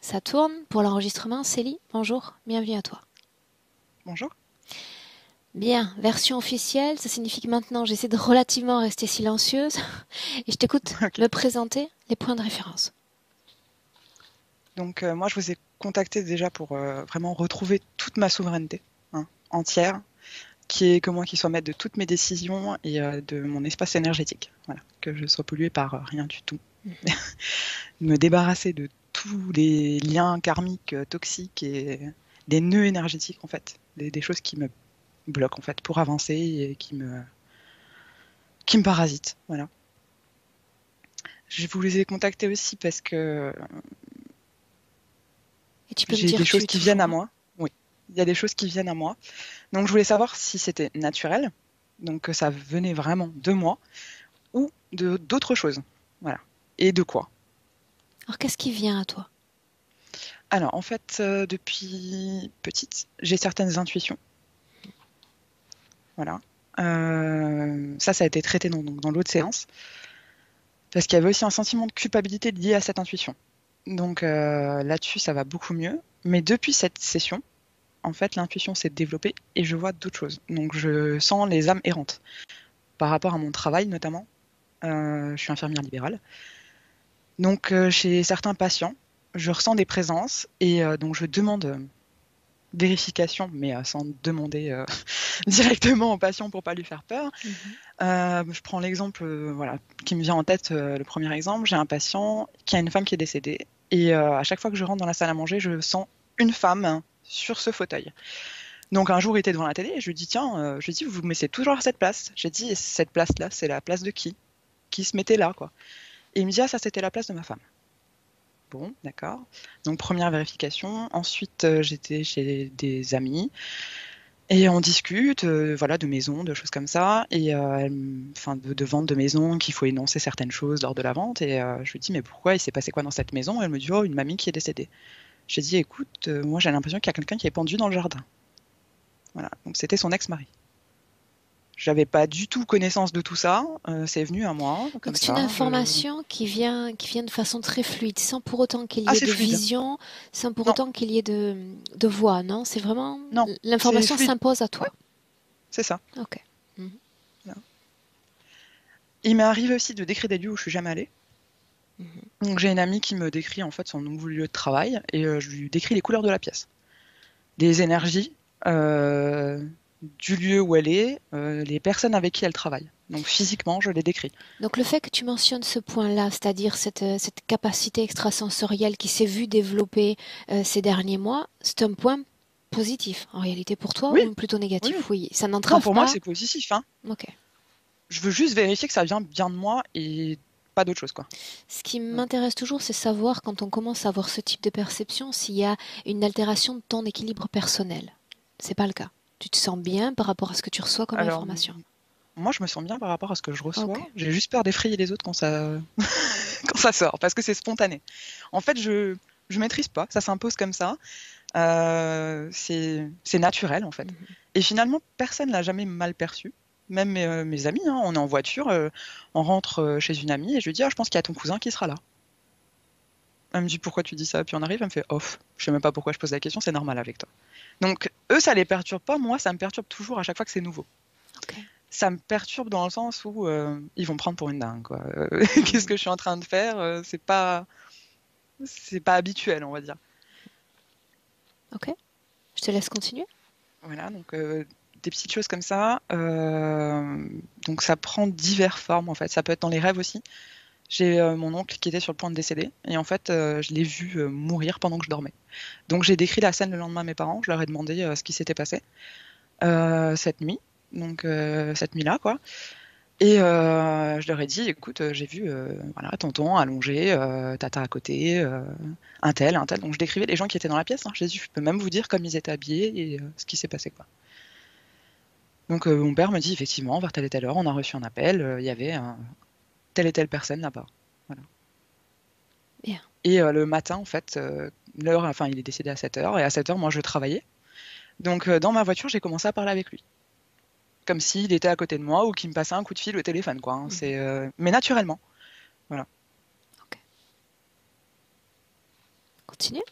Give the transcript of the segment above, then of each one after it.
Ça tourne pour l'enregistrement. Célie, bonjour, bienvenue à toi. Bonjour. Bien, version officielle, ça signifie que maintenant j'essaie de relativement rester silencieuse et je t'écoute Ok. me présenter les points de référence. Donc moi, je vous ai contacté déjà pour vraiment retrouver toute ma souveraineté entière, qui est que moi qui sois maître de toutes mes décisions et de mon espace énergétique. Voilà, que je sois polluée par rien du tout. Mhm. Me débarrasser de tous les liens karmiques toxiques et des nœuds énergétiques en fait, des choses qui me bloquent en fait pour avancer et qui me parasitent. Voilà. Je vous les ai contactés aussi parce que Et tu peux me j'ai des dire choses tu qui viennent toujours, à hein. moi. Oui, il y a des choses qui viennent à moi. Donc je voulais savoir si c'était naturel, donc que ça venait vraiment de moi, ou de d'autres choses. Voilà. Et de quoi? Alors qu'est-ce qui vient à toi? Alors en fait, depuis petite, j'ai certaines intuitions. Voilà. Ça a été traité dans l'autre séance, parce qu'il y avait aussi un sentiment de culpabilité lié à cette intuition. Donc là-dessus, ça va beaucoup mieux. Mais depuis cette session, en fait, l'intuition s'est développée et je vois d'autres choses. Donc je sens les âmes errantes. Par rapport à mon travail notamment, je suis infirmière libérale. Donc chez certains patients, je ressens des présences et donc je demande vérification, mais sans demander directement au patient pour pas lui faire peur. Mhm. Je prends l'exemple voilà, qui me vient en tête, le premier exemple. J'ai un patient qui a une femme qui est décédée et à chaque fois que je rentre dans la salle à manger, je sens une femme sur ce fauteuil. Donc un jour, il était devant la télé et je lui dis tiens, je lui dis vous vous mettez toujours à cette place. J'ai dit et cette place-là, c'est la place de qui? Qui se mettait là quoi? Et il me dit ah ça c'était la place de ma femme. Bon, d'accord. Donc première vérification. Ensuite, j'étais chez des amis et on discute, voilà, de maisons, de choses comme ça, et enfin de vente de maison, qu'il faut énoncer certaines choses lors de la vente. Et je lui dis mais pourquoi il s'est passé quoi dans cette maison? Et elle me dit oh une mamie qui est décédée. J'ai dit écoute, moi j'ai l'impression qu'il y a quelqu'un qui est pendu dans le jardin. Voilà. Donc c'était son ex-mari. J'avais pas du tout connaissance de tout ça. C'est venu à moi Donc comme c'est une ça. information qui vient de façon très fluide, sans pour autant qu'il Ah y ait c'est de fluide. vision, sans pour Non, autant qu'il y ait de voix, non? C'est vraiment non, c'est l'information fluide. s'impose à Ouais, toi. c'est ça. Ok. Mhm. Voilà. Il m'est arrivé aussi de décrire des lieux où je suis jamais allée. Mhm. Donc j'ai une amie qui me décrit en fait son nouveau lieu de travail et je lui décris les couleurs de la pièce, les énergies euh, du lieu où elle est, les personnes avec qui elle travaille. Donc physiquement, je les décris. Donc le fait que tu mentionnes ce point-là, c'est-à-dire cette capacité extrasensorielle qui s'est vue développer ces derniers mois, c'est un point positif en réalité pour toi Oui, ou plutôt oui, oui. négatif? Oui, ça Non, n'entrave pour moi pas. c'est positif, hein. Ok. Je veux juste vérifier que ça vient bien de moi et pas d'autre chose, quoi. Ce qui Voilà. m'intéresse toujours, c'est savoir quand on commence à avoir ce type de perception s'il y a une altération de ton équilibre personnel. C'est pas le cas. Tu te sens bien par rapport à ce que tu reçois comme Alors information. moi je me sens bien par rapport à ce que je Ok. reçois. J'ai juste peur d'effrayer les autres quand ça quand ça sort parce que c'est spontané. En fait, je maîtrise pas, ça s'impose comme ça. C'est naturel en fait. Mhm. Et finalement, personne l'a jamais mal perçu. Même mes amis, hein, on est en voiture, on rentre chez une amie et je lui dis ah, je pense qu'il y a ton cousin qui sera là. Elle me dit pourquoi tu dis ça? Puis on arrive, elle me fait off. Je sais même pas pourquoi je pose la question, c'est normal avec toi. Donc eux, ça les perturbe pas, moi, ça me perturbe toujours à chaque fois que c'est nouveau. Ok. Ça me perturbe dans le sens où ils vont me prendre pour une dingue, quoi. Qu'est-ce Mhm. que je suis en train de faire? C'est pas habituel, on va dire. Ok. Je te laisse continuer. Voilà, donc des petites choses comme ça. Donc ça prend diverses formes en fait. Ça peut être dans les rêves aussi. J'ai mon oncle qui était sur le point de décéder et en fait je l'ai vu mourir pendant que je dormais. Donc j'ai décrit la scène le lendemain à mes parents. Je leur ai demandé ce qui s'était passé cette nuit. Donc cette nuit-là quoi. Et je leur ai dit, écoute, j'ai vu voilà, tonton allongé, tata à côté, un tel, un tel. Donc je décrivais les gens qui étaient dans la pièce. Hein. J'ai dit, je peux même vous dire comme ils étaient habillés et ce qui s'est passé quoi. Donc mon père me dit effectivement, vers telle et telle heure, on a reçu un appel, il y avait telle et telle personne là-bas. Voilà. Bien. Et le matin, en fait, l'heure, enfin, il est décédé à 7 heures, et à 7 heures, moi, je travaillais. Donc dans ma voiture, j'ai commencé à parler avec lui. Comme s'il était à côté de moi ou qu'il me passait un coup de fil au téléphone, quoi. Hein. Mhm. Mais naturellement. Voilà. Ok. Continue.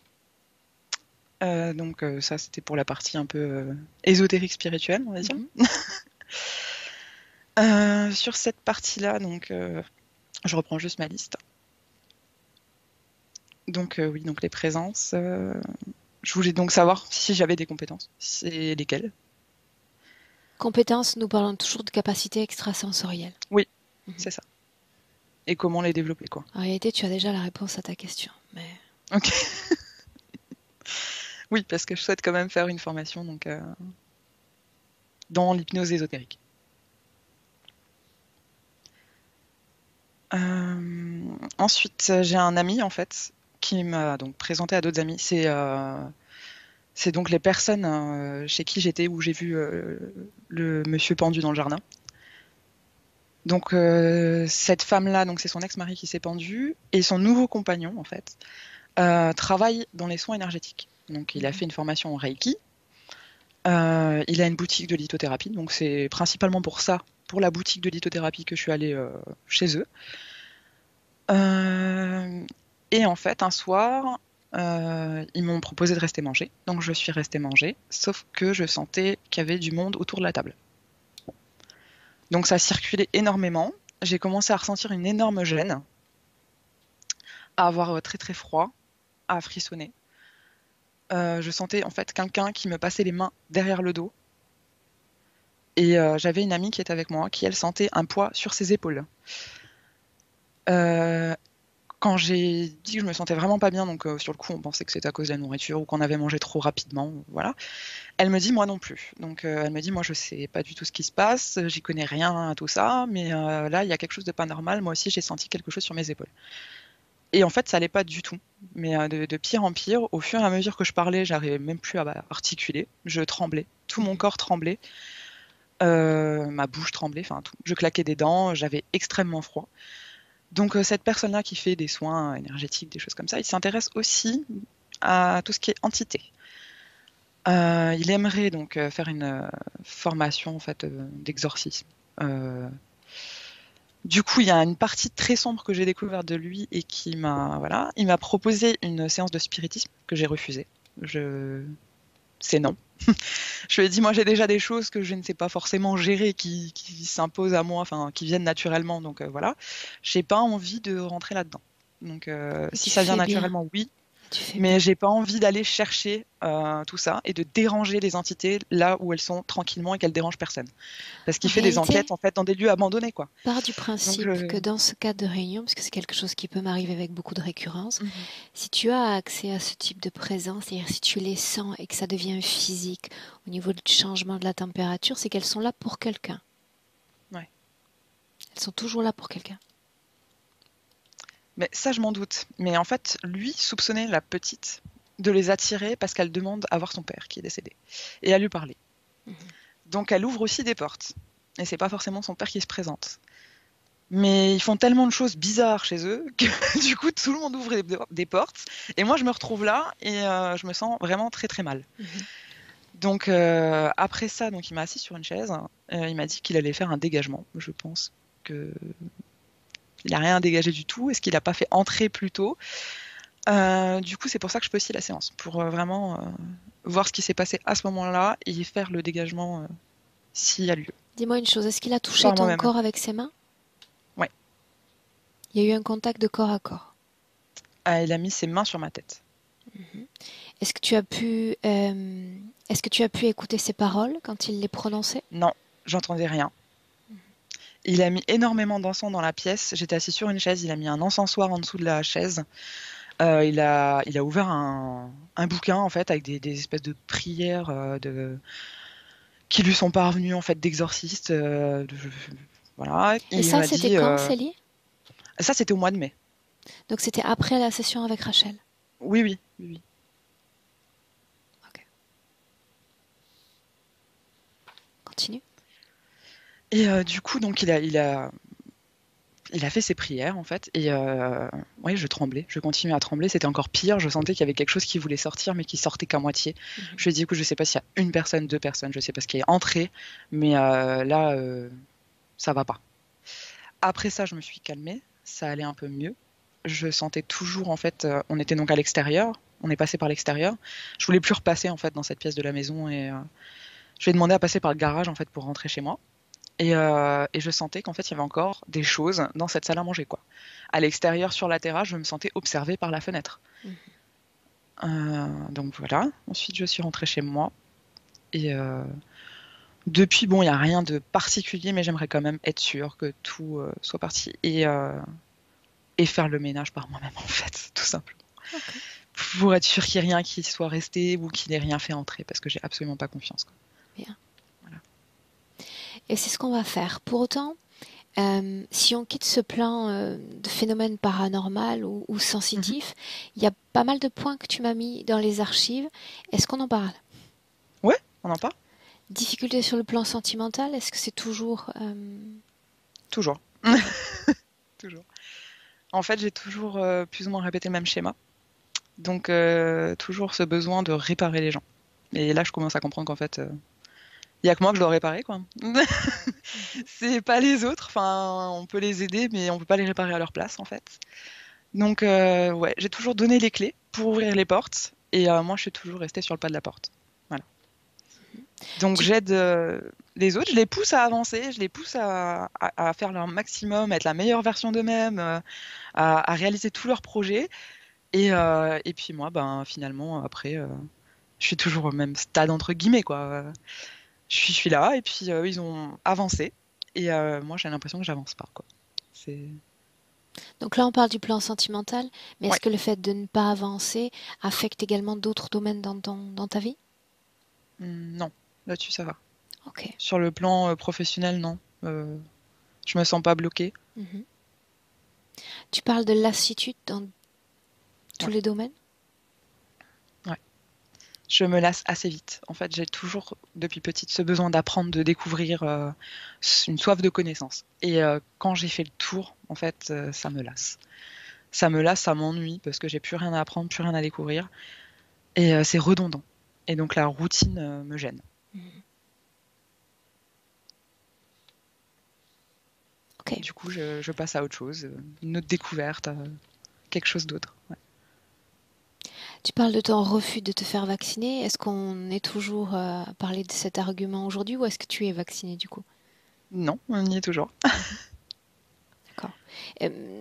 Donc ça, c'était pour la partie un peu ésotérique spirituelle, on va dire. Sur cette partie-là, donc, je reprends juste ma liste. Donc oui, donc les présences. Je voulais donc savoir si j'avais des compétences. C'est lesquelles? Compétences, nous parlons toujours de capacités extrasensorielles. Oui, c'est ça. Et comment les développer, quoi. En réalité, tu as déjà la réponse à ta question. Mais... Ok. Oui, parce que je souhaite quand même faire une formation donc, dans l'hypnose ésotérique. Ensuite, j'ai un ami, en fait, qui m'a donc présenté à d'autres amis. C'est donc les personnes chez qui j'étais, où j'ai vu le monsieur pendu dans le jardin. Donc cette femme-là, donc c'est son ex-mari qui s'est pendu, et son nouveau compagnon, en fait, travaille dans les soins énergétiques. Donc il a fait une formation en Reiki. Il a une boutique de lithothérapie, donc c'est principalement pour ça, pour la boutique de lithothérapie, que je suis allée chez eux. Et en fait, un soir, ils m'ont proposé de rester manger, donc je suis restée manger, sauf que je sentais qu'il y avait du monde autour de la table. Donc ça circulait énormément. J'ai commencé à ressentir une énorme gêne, à avoir très très froid, à frissonner. Je sentais en fait quelqu'un qui me passait les mains derrière le dos. Et j'avais une amie qui était avec moi, qui elle sentait un poids sur ses épaules. Quand j'ai dit que je me sentais vraiment pas bien, donc sur le coup on pensait que c'était à cause de la nourriture ou qu'on avait mangé trop rapidement, voilà. Elle me dit moi non plus. Donc elle me dit moi je sais pas du tout ce qui se passe, j'y connais rien à tout ça, mais là il y a quelque chose de pas normal, moi aussi j'ai senti quelque chose sur mes épaules. Et en fait ça allait pas du tout, mais de pire en pire, au fur et à mesure que je parlais, j'arrivais même plus à articuler, je tremblais, tout mon corps tremblait, ma bouche tremblait, enfin tout. Je claquais des dents, j'avais extrêmement froid. Donc cette personne-là qui fait des soins énergétiques, des choses comme ça, il s'intéresse aussi à tout ce qui est entité. Il aimerait donc faire une formation en fait d'exorcisme. Du coup, il y a une partie très sombre que j'ai découverte de lui et qui m'a il m'a proposé une séance de spiritisme que j'ai refusée. C'est non. Je lui ai dit moi j'ai déjà des choses que je ne sais pas forcément gérer qui s'imposent à moi, enfin qui viennent naturellement, donc voilà. J'ai pas envie de rentrer là-dedans. Donc si ça vient naturellement, oui. Mais j'ai pas envie d'aller chercher tout ça et de déranger les entités là où elles sont tranquillement et qu'elles dérangent personne. Parce qu'il fait des enquêtes en fait dans des lieux abandonnés, quoi. Part du principe que dans ce cas de réunion, parce que c'est quelque chose qui peut m'arriver avec beaucoup de récurrence, si tu as accès à ce type de présence, c'est-à-dire si tu les sens et que ça devient physique au niveau du changement de la température, c'est qu'elles sont là pour quelqu'un. Ouais. Elles sont toujours là pour quelqu'un. Mais ça, je m'en doute. Mais en fait, lui soupçonnait la petite de les attirer parce qu'elle demande à voir son père qui est décédé et à lui parler. Donc elle ouvre aussi des portes. Et c'est pas forcément son père qui se présente. Mais ils font tellement de choses bizarres chez eux que du coup tout le monde ouvre des portes. Et moi je me retrouve là et je me sens vraiment très très mal. Donc après ça, donc, il m'a assis sur une chaise. Il m'a dit qu'il allait faire un dégagement. Je pense que... Il n'a rien dégagé du tout. Est-ce qu'il n'a pas fait entrer plus tôt? Du coup, c'est pour ça que je peux aussi la séance, pour vraiment voir ce qui s'est passé à ce moment-là et faire le dégagement s'il y a lieu. Dis-moi une chose, est-ce qu'il a touché ton corps avec ses mains? Ouais. Il y a eu un contact de corps à corps? Il a mis ses mains sur ma tête. Est-ce que tu as pu écouter ses paroles quand il les prononçait? Non, j'entendais rien. Il a mis énormément d'encens dans la pièce. J'étais assise sur une chaise, il a mis un encensoir en dessous de la chaise. Il a ouvert un bouquin en fait avec des espèces de prières qui lui sont parvenues en fait d'exorcistes. Voilà. Et ça, c'était quand, Célie? Ça, c'était au mois de mai. Donc c'était après la session avec Rachel? Oui. Ok. Continue. Et du coup, donc il a fait ses prières en fait, et ouais, je tremblais, je continuais à trembler, c'était encore pire, je sentais qu'il y avait quelque chose qui voulait sortir mais qui sortait qu'à moitié. Je lui ai dit que je sais pas s'il y a une personne, deux personnes, je sais pas ce qui est entré, mais là ça va pas. Après ça, je me suis calmée, ça allait un peu mieux. Je sentais toujours en fait, on était donc à l'extérieur, on est passé par l'extérieur. Je voulais plus repasser en fait dans cette pièce de la maison et je lui ai demandé à passer par le garage en fait pour rentrer chez moi. Et je sentais qu'en fait, il y avait encore des choses dans cette salle à manger, quoi. À l'extérieur, sur la terrasse, je me sentais observée par la fenêtre. Donc voilà. Ensuite, je suis rentrée chez moi. Et depuis, bon, il n'y a rien de particulier, mais j'aimerais quand même être sûre que tout soit parti. Et faire le ménage par moi-même, en fait, tout simplement. Okay. Pour être sûre qu'il n'y ait rien qui soit resté ou qu'il n'ait rien fait entrer, parce que j'ai absolument pas confiance, quoi. Bien. Et c'est ce qu'on va faire. Pour autant, si on quitte ce plan de phénomène paranormal ou sensitif, il y a pas mal de points que tu m'as mis dans les archives. Est-ce qu'on en parle? Ouais, on en parle. Difficulté sur le plan sentimental, est-ce que c'est toujours... Toujours. Toujours. En fait, j'ai toujours plus ou moins répété le même schéma. Donc, toujours ce besoin de réparer les gens. Et là, je commence à comprendre qu'en fait... il n'y a que moi que je dois réparer, quoi. C'est pas les autres. Enfin, on peut les aider, mais on peut pas les réparer à leur place, en fait. Donc, ouais, j'ai toujours donné les clés pour ouvrir les portes. Et moi, je suis toujours restée sur le pas de la porte. Voilà. Donc, j'aide les autres. Je les pousse à avancer. Je les pousse à faire leur maximum, à être la meilleure version d'eux-mêmes, à réaliser tous leurs projets. Et puis moi, ben, finalement, après, je suis toujours au même stade, entre guillemets, quoi. Je suis là, et puis ils ont avancé, et moi j'ai l'impression que j'avance pas, quoi. Donc là on parle du plan sentimental, mais est-ce que le fait de ne pas avancer affecte également d'autres domaines dans ta vie? Non, là-dessus ça va. Okay. Sur le plan professionnel, non. Je me sens pas bloquée. Tu parles de lassitude dans tous les domaines? Je me lasse assez vite. En fait, j'ai toujours, depuis petite, ce besoin d'apprendre, de découvrir, une soif de connaissance. Et quand j'ai fait le tour, en fait, ça me lasse. Ça me lasse, ça m'ennuie, parce que j'ai plus rien à apprendre, plus rien à découvrir. Et c'est redondant. Et donc la routine me gêne. Okay. Du coup, je passe à autre chose, une autre découverte, quelque chose d'autre. Ouais. Tu parles de ton refus de te faire vacciner. Est-ce qu'on est toujours à parler de cet argument aujourd'hui ou est-ce que tu es vaccinée du coup? Non, on y est toujours. D'accord.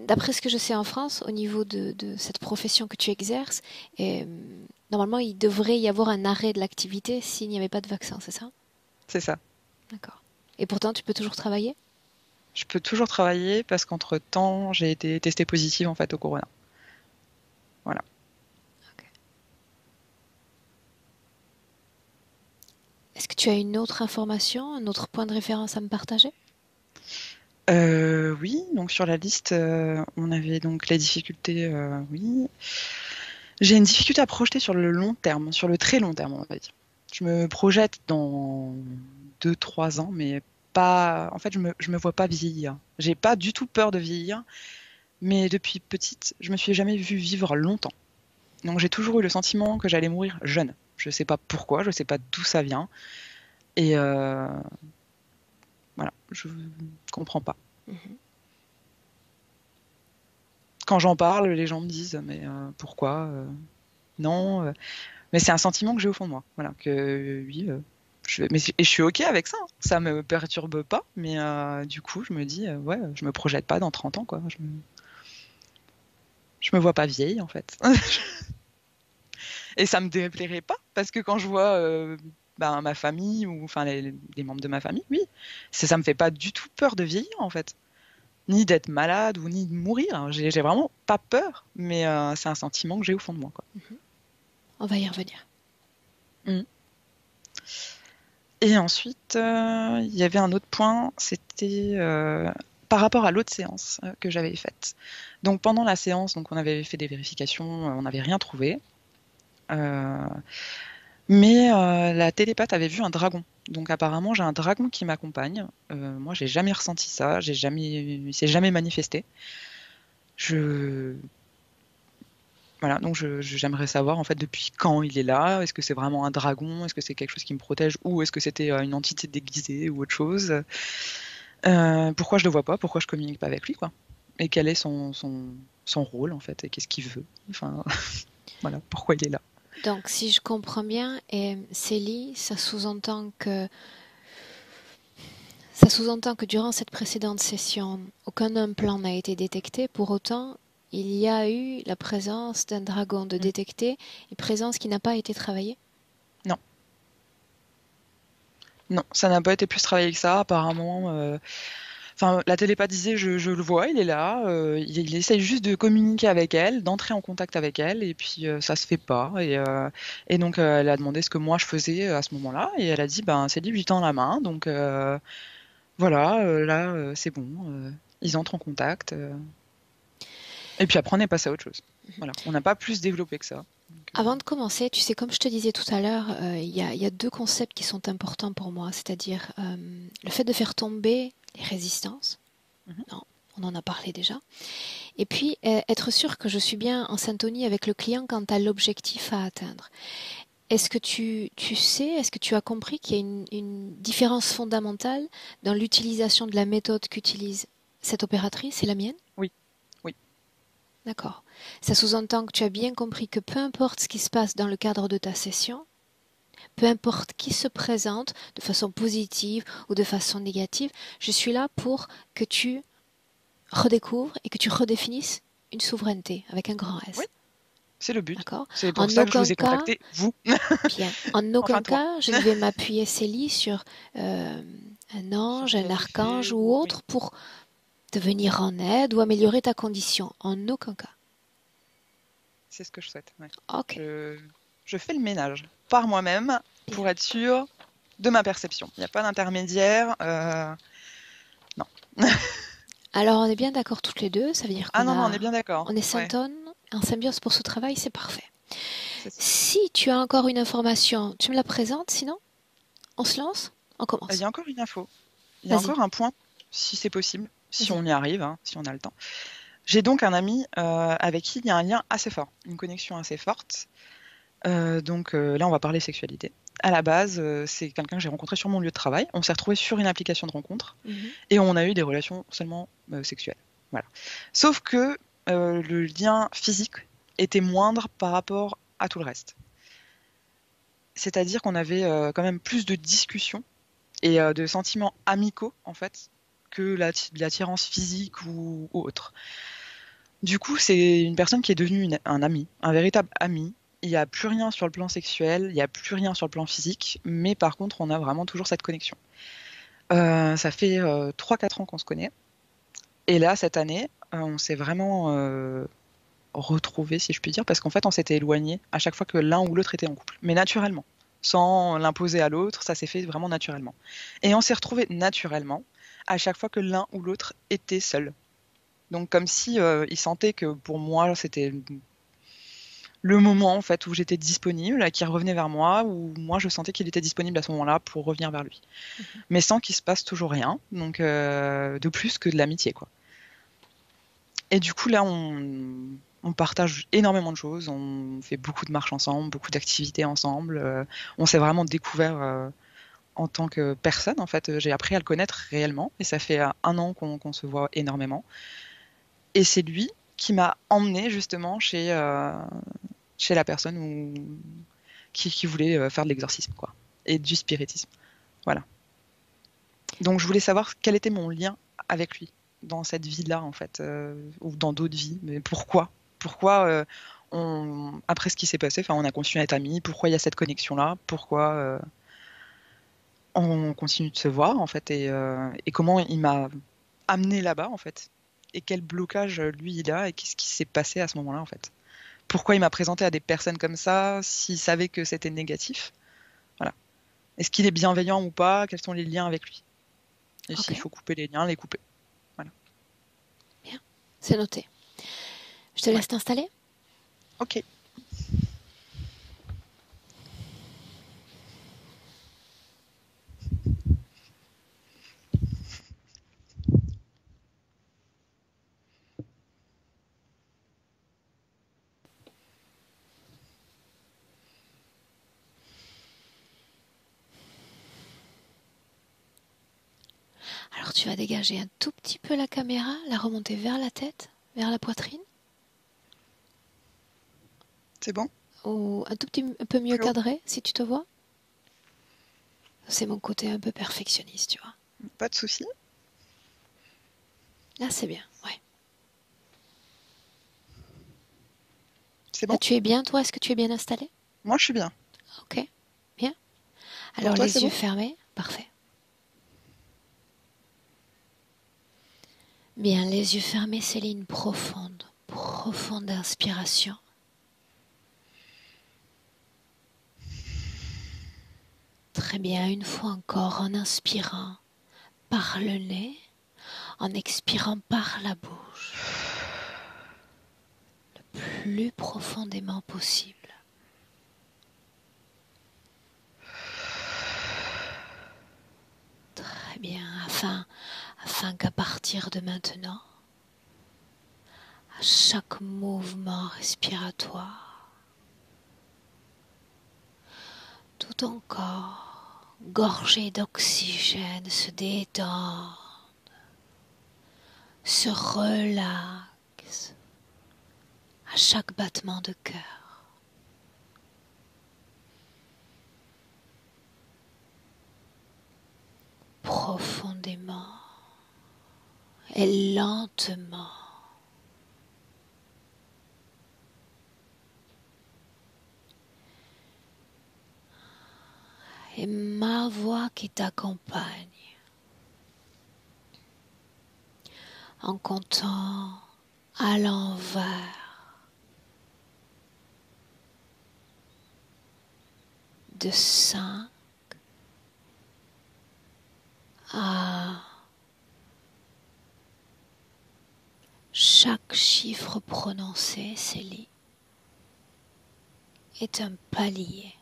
D'après ce que je sais en France, au niveau de cette profession que tu exerces, normalement il devrait y avoir un arrêt de l'activité s'il n'y avait pas de vaccin, c'est ça? C'est ça. D'accord. Et pourtant tu peux toujours travailler? Je peux toujours travailler parce qu'entre-temps, j'ai été testée positive en fait au corona. Voilà. Okay. Est-ce que tu as une autre information, un autre point de référence à me partager? Oui, donc sur la liste, on avait donc les difficultés, oui. J'ai une difficulté à projeter sur le long terme, sur le très long terme, on va dire. Je me projette dans 2-3 ans, mais pas. En fait, je me vois pas vieillir. J'ai pas du tout peur de vieillir, mais depuis petite, je me suis jamais vue vivre longtemps. Donc j'ai toujours eu le sentiment que j'allais mourir jeune. Je sais pas pourquoi, je sais pas d'où ça vient. Et voilà, je comprends pas. Quand j'en parle, les gens me disent mais pourquoi non, mais c'est un sentiment que j'ai au fond de moi. Voilà, que oui, et je suis ok avec ça. Hein. Ça me perturbe pas, mais du coup, je me dis ouais, je me projette pas dans 30 ans, quoi. Je me vois pas vieille, en fait. Et ça me déplairait pas, parce que quand je vois ma famille, ou enfin les membres de ma famille, oui, ça me fait pas du tout peur de vieillir, en fait. Ni d'être malade, ou ni de mourir. J'ai vraiment pas peur, mais c'est un sentiment que j'ai au fond de moi, quoi. On va y revenir. Et ensuite, il y avait un autre point, c'était par rapport à l'autre séance que j'avais faite. Donc pendant la séance, donc on avait fait des vérifications, on n'avait rien trouvé. Mais la télépathe avait vu un dragon. Donc apparemment, j'ai un dragon qui m'accompagne. Moi, j'ai jamais ressenti ça. Il s'est jamais manifesté. Voilà, donc j'aimerais savoir en fait depuis quand il est là. Est-ce que c'est vraiment un dragon? Est-ce que c'est quelque chose qui me protège? Ou est-ce que c'était une entité déguisée ou autre chose? Pourquoi je le vois pas? Pourquoi je communique pas avec lui, quoi? Et quel est son rôle en fait? Et qu'est-ce qu'il veut? Enfin... Voilà pourquoi il est là. Donc, si je comprends bien, Célie, ça sous-entend que durant cette précédente session, aucun implant n'a été détecté. Pour autant, il y a eu la présence d'un dragon de détecté, une présence qui n'a pas été travaillée. Non. Non, ça n'a pas été plus travaillé que ça, apparemment. Enfin, la télépathe disait, je le vois, il est là, il essaye juste de communiquer avec elle, d'entrer en contact avec elle, et puis ça se fait pas. Et donc elle a demandé ce que moi je faisais à ce moment-là, et elle a dit, ben c'est lui, lui tend la main, donc voilà, là c'est bon, ils entrent en contact. Et puis après on est passé à autre chose. Voilà, on n'a pas plus développé que ça. Donc, Avant de commencer, tu sais, comme je te disais tout à l'heure, il y a deux concepts qui sont importants pour moi, c'est-à-dire le fait de faire tomber les résistances. Non, on en a parlé déjà. Et puis, être sûr que je suis bien en syntonie avec le client quant à l'objectif à atteindre. Est-ce que tu sais, est-ce que tu as compris qu'il y a une différence fondamentale dans l'utilisation de la méthode qu'utilise cette opératrice et la mienne? oui, oui, D'accord. Ça sous-entend que tu as bien compris que peu importe ce qui se passe dans le cadre de ta session, peu importe qui se présente de façon positive ou de façon négative, je suis là pour que tu redécouvres et que tu redéfinisses une souveraineté avec un grand oui, S. c'est le but. D'accord? C'est pour En ça que je aucun vous ai cas, contacté, vous. bien, en aucun Enfin toi. cas, je ne vais m'appuyer, Célie, sur un Sur ange, un tel archange effet, ou oui. autre pour te venir en aide ou améliorer ta condition. En aucun cas. C'est ce que je souhaite. Ouais. Ok, Je fais le ménage par moi-même bien. pour être sûre de ma perception. Il n'y a pas d'intermédiaire. Non. Alors, on est bien d'accord toutes les deux, ça veut dire Ah non, non, on est bien on d'accord. est Ouais, syntones, en symbiose pour ce travail, c'est parfait. c'est ça. Si tu as encore une information, tu me la présentes, sinon, on se lance, on Il commence. y a encore une info. Il y a Vas-y, encore un point, si c'est possible, si vas-y. on y arrive, hein, si on a le temps. J'ai donc un ami avec qui il y a un lien assez fort, une connexion assez forte. Donc là, on va parler sexualité. À la base, c'est quelqu'un que j'ai rencontré sur mon lieu de travail. On s'est retrouvé sur une application de rencontre Mhm. et on a eu des relations seulement sexuelles. Voilà. Sauf que le lien physique était moindre par rapport à tout le reste. C'est-à-dire qu'on avait quand même plus de discussions et de sentiments amicaux, en fait, que l'attirance physique ou autre. Du coup, c'est une personne qui est devenue un ami, un véritable ami. Il n'y a plus rien sur le plan sexuel, il n'y a plus rien sur le plan physique, mais par contre, on a vraiment toujours cette connexion. Ça fait 3-4 ans qu'on se connaît. Et là, cette année, on s'est vraiment retrouvés, si je puis dire, parce qu'en fait, on s'était éloignés à chaque fois que l'un ou l'autre était en couple, mais naturellement, sans l'imposer à l'autre, ça s'est fait vraiment naturellement. Et on s'est retrouvés naturellement à chaque fois que l'un ou l'autre était seul. Donc comme si il sentait que pour moi, c'était le moment en fait où j'étais disponible, qu'il revenait vers moi, ou moi je sentais qu'il était disponible à ce moment-là pour revenir vers lui. Mhm. Mais sans qu'il se passe toujours rien, donc de plus que de l'amitié quoi. Et du coup là on partage énormément de choses, on fait beaucoup de marches ensemble, beaucoup d'activités ensemble, on s'est vraiment découvert en tant que personne en fait, j'ai appris à le connaître réellement et ça fait 1 an qu'on se voit énormément. Et c'est lui qui m'a emmené justement chez la personne qui voulait faire de l'exorcisme, quoi, et du spiritisme. Voilà. Donc je voulais savoir quel était mon lien avec lui dans cette vie-là, en fait, ou dans d'autres vies. Mais pourquoi? Pourquoi après ce qui s'est passé, on a continué à être amis. Pourquoi il y a cette connexion-là? Pourquoi on continue de se voir, en fait, et comment il m'a amené là-bas, en fait, et quel blocage lui il a, et qu'est-ce qui s'est passé à ce moment-là, en fait. Pourquoi il m'a présenté à des personnes comme ça, s'il savait que c'était négatif. Voilà. Est-ce qu'il est bienveillant ou pas? Quels sont les liens avec lui? Et Ok, s'il faut couper les liens, les couper. Voilà. bien, c'est noté. Je te Ouais. laisse t'installer. Ok. Alors tu vas dégager un tout petit peu la caméra, la remonter vers la tête, vers la poitrine. C'est bon? Ou un tout petit un peu mieux Plus haut. cadré, si tu te vois. C'est mon côté un peu perfectionniste, tu vois. Pas de souci. Là, c'est bien, ouais. C'est Là, bon? tu es bien, toi? Est-ce que tu es bien installé? Moi, je suis bien. Ok, bien. Pour Alors, toi, c'est les yeux bon? fermés, parfait. Bien, les yeux fermés, Céline, profonde, profonde inspiration. Très bien, une fois encore, en inspirant par le nez, en expirant par la bouche, le plus profondément possible. Très bien, afin qu'à partir de maintenant, à chaque mouvement respiratoire, tout ton corps, gorgé d'oxygène, se détend, se relaxe à chaque battement de cœur. Profondément et lentement. Et ma voix qui t'accompagne en comptant à l'envers de 5 à chaque chiffre prononcé, Célie, est un palier.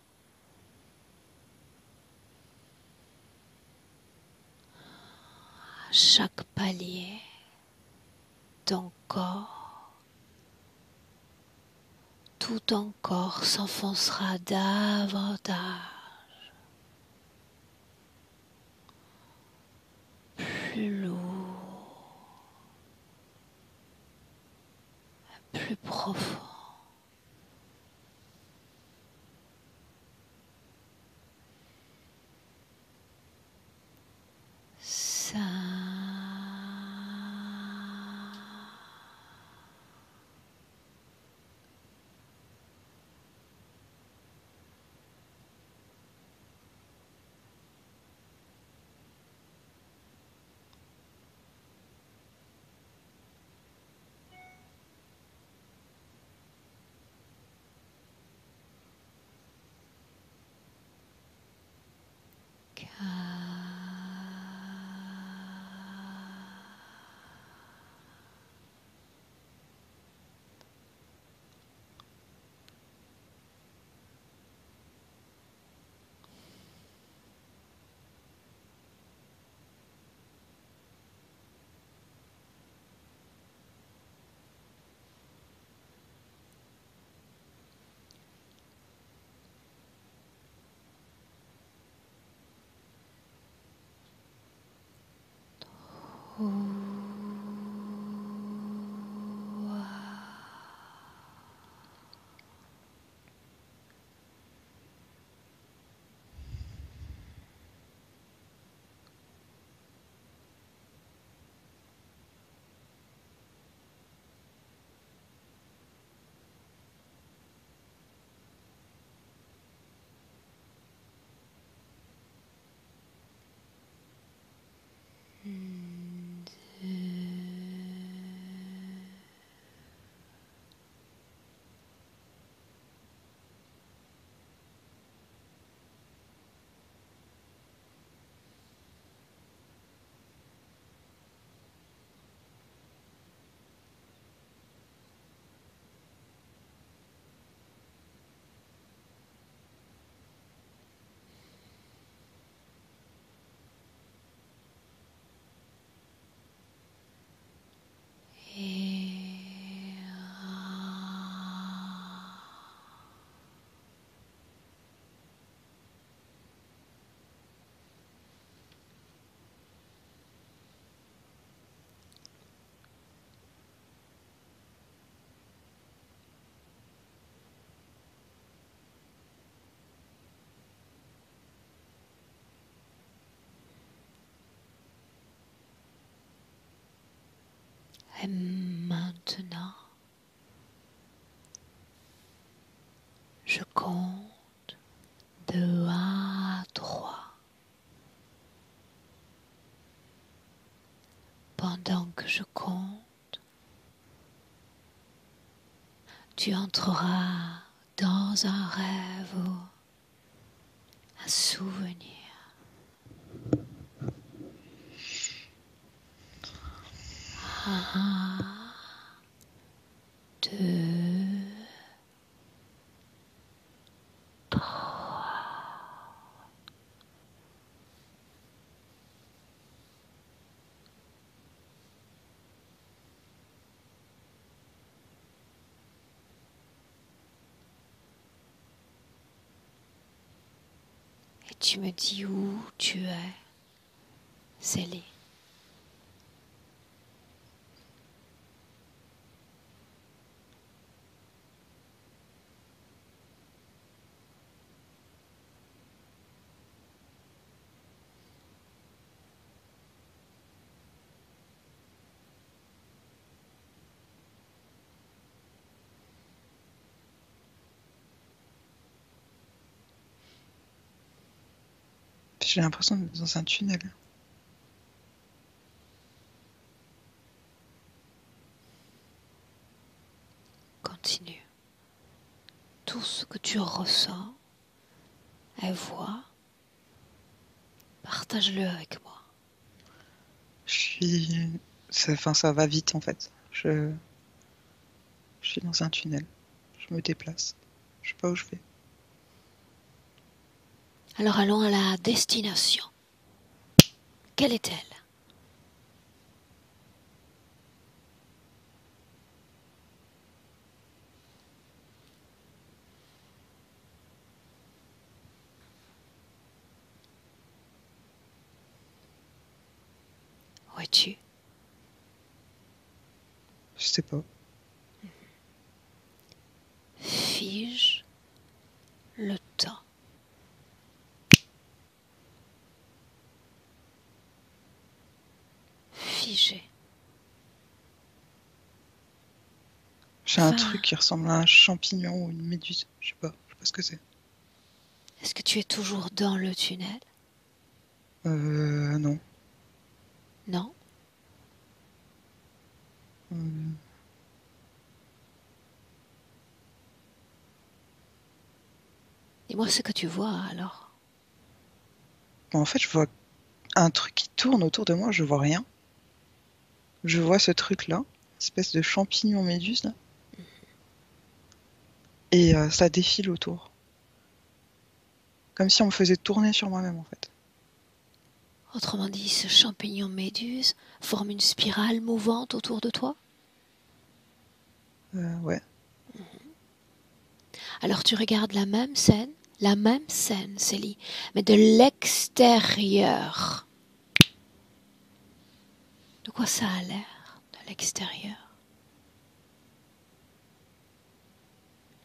À chaque palier, ton corps, tout ton corps s'enfoncera davantage, plus lourd, plus profond. Ça. Et maintenant, je compte de 1 à 3. Pendant que je compte, tu entreras dans un rêve ou un souvenir. 1, 2, 3. Et tu me dis où tu es, Célie. J'ai l'impression d'être dans un tunnel. Continue. Tout ce que tu ressens et vois, partage-le avec moi. Ça va vite en fait. Je suis dans un tunnel. Je me déplace. Je sais pas où je vais. Alors allons à la destination. Quelle est-elle? Où es-tu? Je sais pas. Fige le temps. Figé. J'ai un truc qui ressemble à un champignon ou une méduse. Je sais pas ce que c'est. Est-ce que tu es toujours dans le tunnel? Non. Non? Euh, Dis-moi ce que tu vois alors. En fait, je vois un truc qui tourne autour de moi, je vois rien. Je vois ce truc-là, espèce de champignon méduse là. Et ça défile autour. Comme si on me faisait tourner sur moi-même en fait. Autrement dit, ce champignon méduse forme une spirale mouvante autour de toi? Ouais. Alors tu regardes la même scène, Célie, mais de l'extérieur. De quoi ça a l'air de l'extérieur?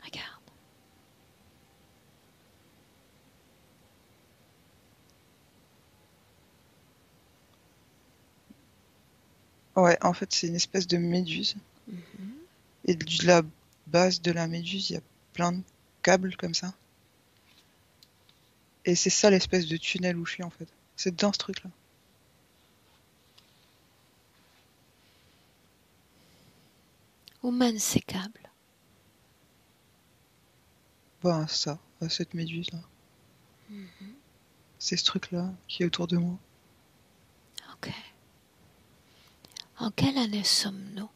Regarde. Ouais, en fait, c'est une espèce de méduse. Et de la base de la méduse, il y a plein de câbles comme ça. Et c'est ça l'espèce de tunnel où je suis en fait. C'est dans ce truc-là. Où mènent ces câbles? Bah ça, cette méduse-là. C'est ce truc-là qui est autour de moi. Ok. En quelle année sommes-nous?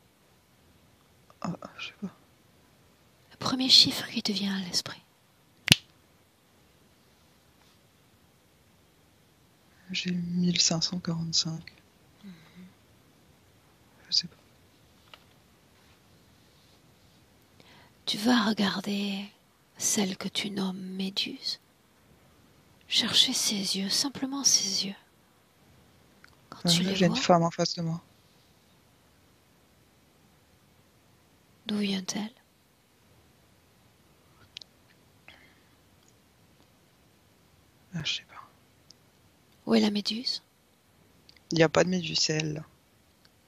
Ah, je sais pas. Le premier chiffre qui te vient à l'esprit. J'ai 1545. Je sais pas. Tu vas regarder celle que tu nommes Méduse. Chercher ses yeux, simplement ses yeux. Quand tu Là, les j'ai une vois, femme en face de moi. d'où vient-elle? Ah, je sais pas. Où est la méduse? Il n'y a pas de méduse, c'est elle là.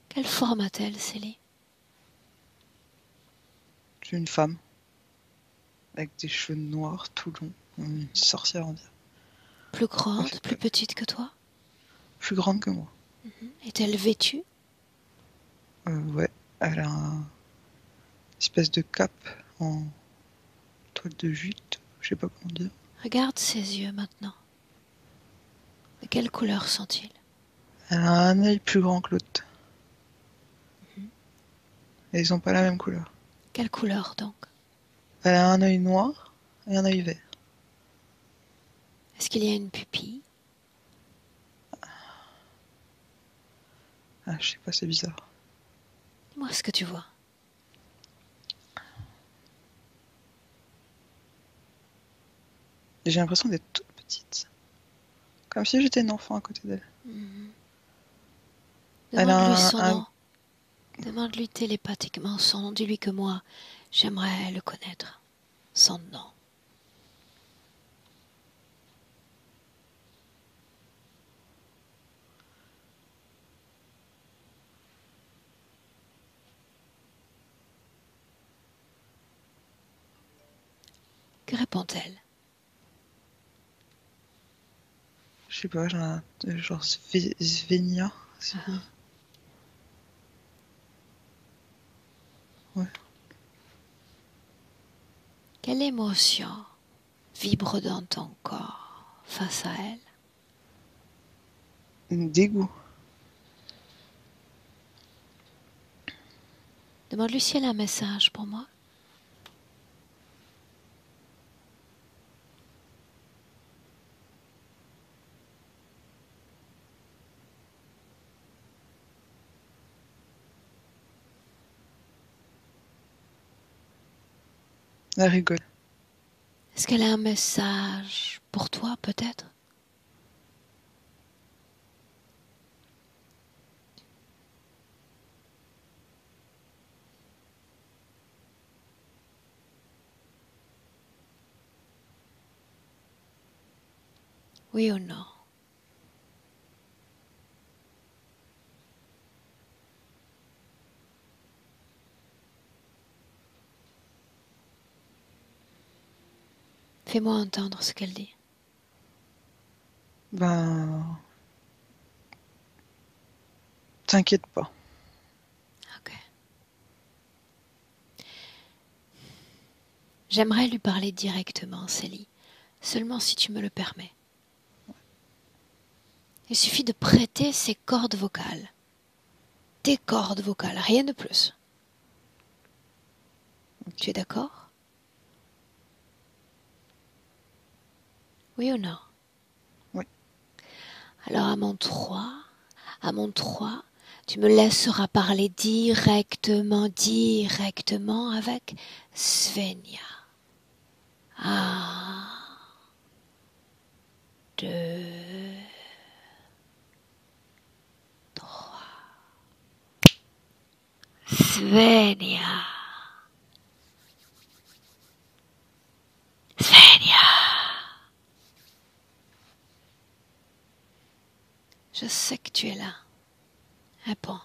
Quelle forme a-t-elle, Célie? C'est une femme avec des cheveux noirs tout longs, une sorcière on dirait. Plus grande, plus petite que toi? Plus grande que moi. Est-elle vêtue? Ouais, elle a une espèce de cape en toile de jute, je sais pas comment dire. Regarde ses yeux maintenant. De quelle couleur sont-ils? Elle a un œil plus grand que l'autre. Et ils ont pas la même couleur. Quelle couleur donc? Elle a un œil noir et un œil vert. Est-ce qu'il y a une pupille? Ah, je sais pas, c'est bizarre. Dis-moi ce que tu vois. J'ai l'impression d'être toute petite. Comme si j'étais une enfant à côté d'elle. Elle Demande-lui a son nom. Demande-lui télépathiquement son nom. Dis-lui que moi, j'aimerais le connaître. Son nom. Que répond-elle? Je sais pas, genre Svenia. Ouais. Quelle émotion vibre dans ton corps face à elle? Dégoût. Demande-lui si elle a un message pour moi. Elle rigole. Est-ce qu'elle a un message pour toi, peut-être? Oui ou non? Fais-moi entendre ce qu'elle dit. Ben. T'inquiète pas. Ok. J'aimerais lui parler directement, Célie. Seulement si tu me le permets. Il suffit de prêter ses cordes vocales. Tes cordes vocales, rien de plus. Tu es d'accord? Oui ou non? Oui. Alors à mon 3, tu me laisseras parler directement avec Svenja. 1, 2, 3. Svenja. Svenja. Je sais que tu es là. Réponds.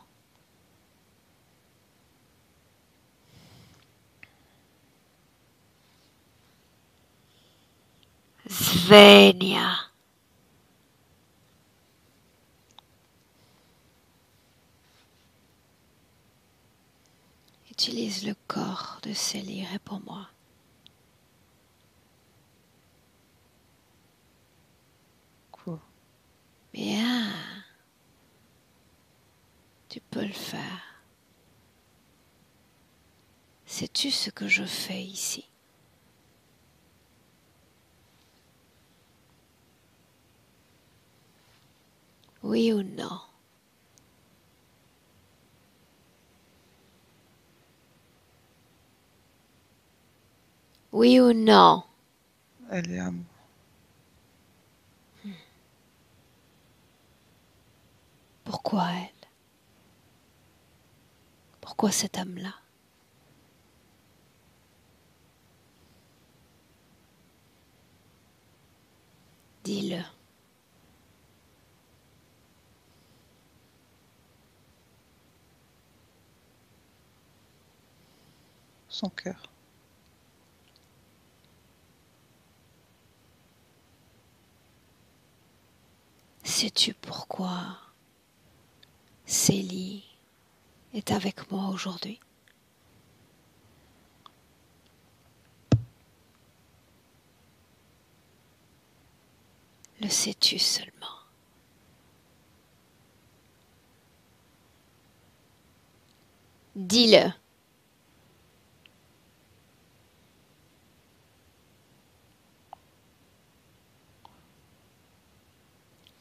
Svenja. Utilise le corps de Célie, réponds-moi. Quoi? Bien. Tu peux le faire. Sais-tu ce que je fais ici? Oui ou non? Oui ou non? Elle est à moi. Pourquoi elle? Pourquoi cet homme-là? Dis-le. Son cœur. Sais-tu pourquoi Célie est avec moi aujourd'hui? Le sais-tu seulement? Dis-le.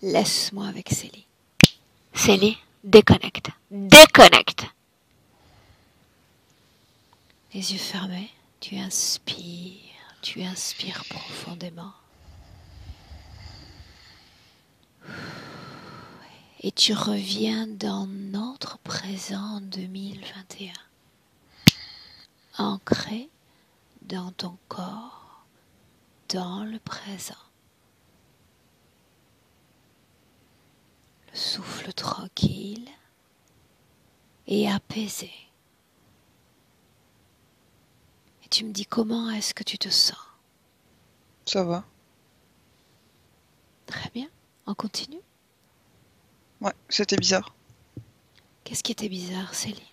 Laisse-moi avec Célie. Célie, déconnecte. Déconnecte. Les yeux fermés, tu inspires profondément. Et tu reviens dans notre présent 2021. Ancré dans ton corps, dans le présent. Le souffle tranquille et apaisé. Et tu me dis comment est-ce que tu te sens? Ça va. Très bien, on continue. Ouais, c'était bizarre. Qu'est-ce qui était bizarre, Célie?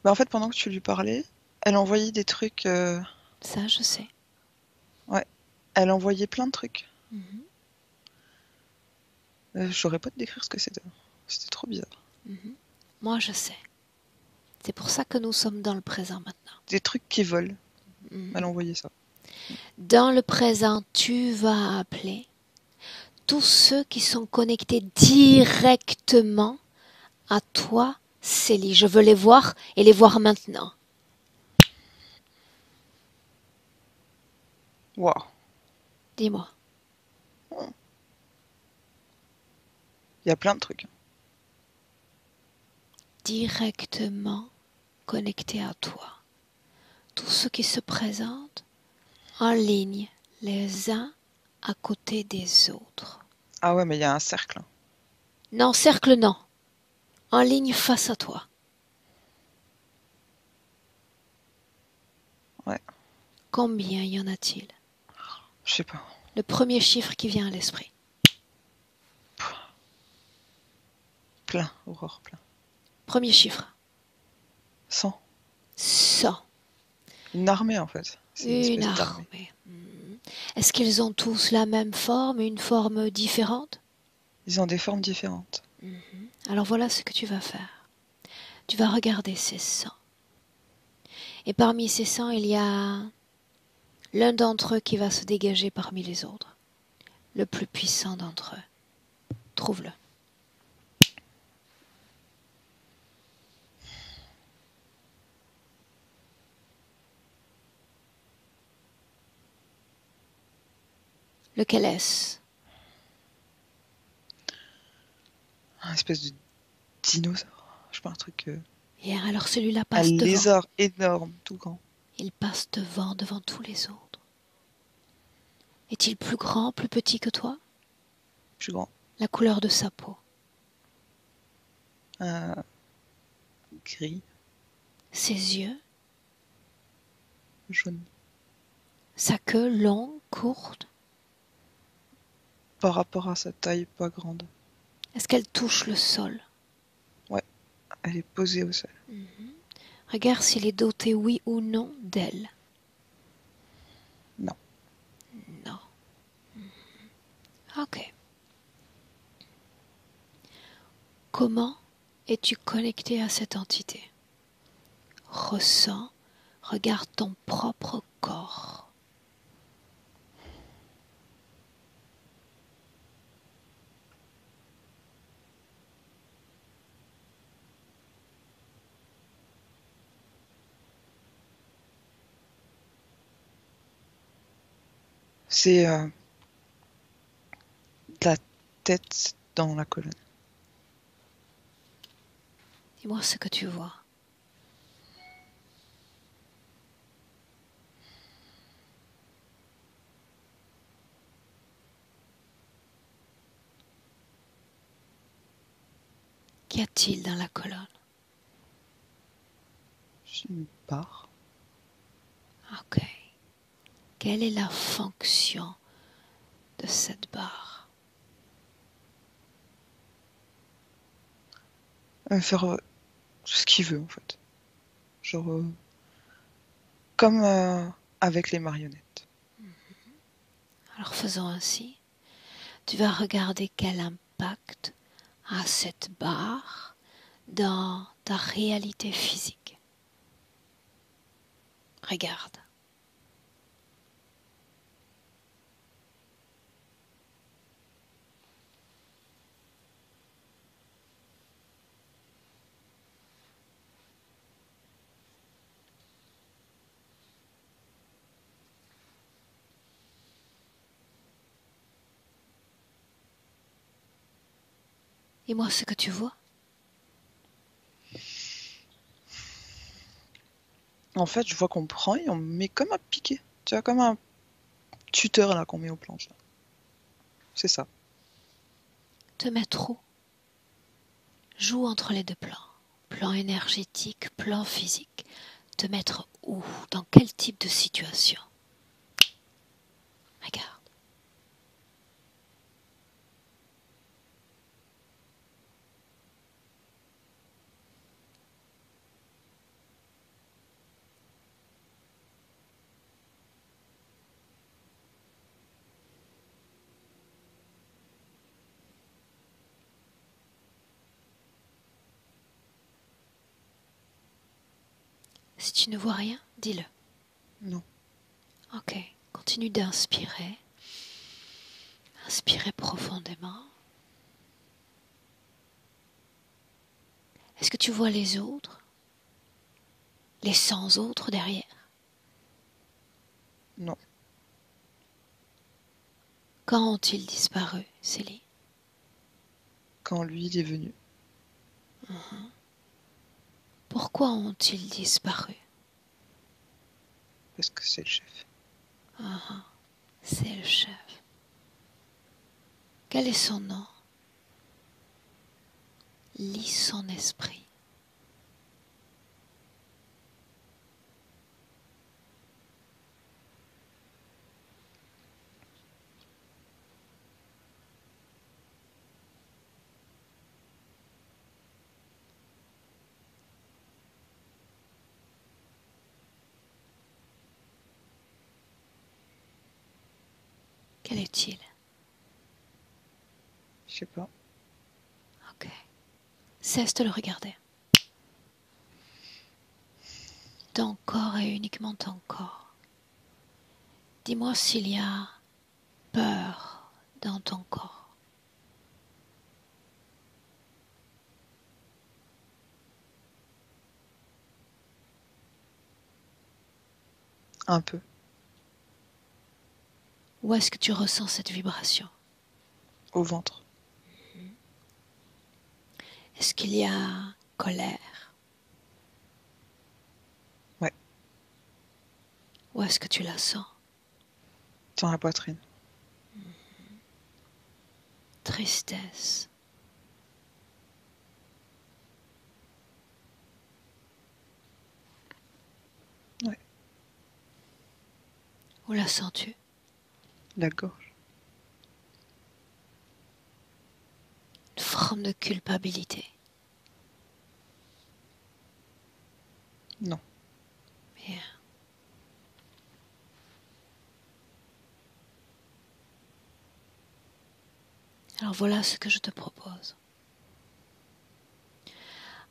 Bah en fait, pendant que tu lui parlais, elle envoyait des trucs. Ça, je sais. Ouais, elle envoyait plein de trucs. Mhm. Je saurais pas te décrire ce que c'était. C'était trop bizarre. Mhm. Moi, je sais. C'est pour ça que nous sommes dans le présent maintenant. Des trucs qui volent. Mhm. Elle envoyait ça. Dans le présent, tu vas appeler tous ceux qui sont connectés directement à toi, Célie. Je veux les voir et les voir maintenant. Waouh. Dis-moi. Il y a plein de trucs. Directement connectés à toi. Tous ceux qui se présentent en ligne, les uns à côté des autres. Ah ouais, mais il y a un cercle. Non, cercle non. En ligne face à toi. Ouais. Combien y en a-t-il? Je sais pas. Le premier chiffre qui vient à l'esprit. Plein, Aurore, plein. Premier chiffre. 100. 100. Une armée en fait. C'est une Une espèce d'armée. armée. Est-ce qu'ils ont tous la même forme, une forme différente? Ils ont des formes différentes. Alors voilà ce que tu vas faire. Tu vas regarder ces 100. Et parmi ces 100, il y a l'un d'entre eux qui va se dégager parmi les autres. Le plus puissant d'entre eux. Trouve-le. Lequel est-ce? Un espèce de dinosaure. Je sais pas, un truc. Bien, alors celui-là Un passe devant. lézard énorme, tout grand. Il passe devant tous les autres. Est-il plus grand, plus petit que toi? Plus grand. La couleur de sa peau. Gris, Ses yeux. jaune. Sa queue longue, courte. Par rapport à sa taille, pas grande. Est-ce qu'elle touche le sol? Ouais, elle est posée au sol. Regarde s'il est doté, oui ou non, d'ailes. Non. Non. Ok. Comment es-tu connecté à cette entité? Ressens, regarde ton propre corps. C'est la tête dans la colonne. Dis-moi ce que tu vois. Qu'y a-t-il dans la colonne? Une barre. Ok. Quelle est la fonction de cette barre? faire ce qu'il veut en fait. Genre comme avec les marionnettes. Alors faisons ainsi. Tu vas regarder quel impact a cette barre dans ta réalité physique. Regarde. Et moi, ce que tu vois. En fait, je vois qu'on prend et on met comme un piquet. Tu vois, comme un tuteur là qu'on met aux planches. C'est ça. Te mettre où? Joue entre les deux plans. Plan énergétique, plan physique. Te mettre où? Dans quel type de situation? Regarde. Si tu ne vois rien, dis-le. Non. Ok, continue d'inspirer. Inspirez profondément. Est-ce que tu vois les autres? Les 100 autres derrière? Non. Quand ont-ils disparu, Célie? Quand lui, il est venu. Pourquoi ont-ils disparu? Parce que c'est le chef. C'est le chef. Quel est son nom? Lis son esprit. Quel est-il? Je sais pas. Ok. Cesse de le regarder. Ton corps est uniquement ton corps. Dis-moi s'il y a peur dans ton corps. Un peu. Où est-ce que tu ressens cette vibration? Au ventre. Est-ce qu'il y a colère? Ouais. Où est-ce que tu la sens? Dans la poitrine. Tristesse. Ouais. Où la sens-tu? La gorge. Une forme de culpabilité. Non. Bien. Alors voilà ce que je te propose.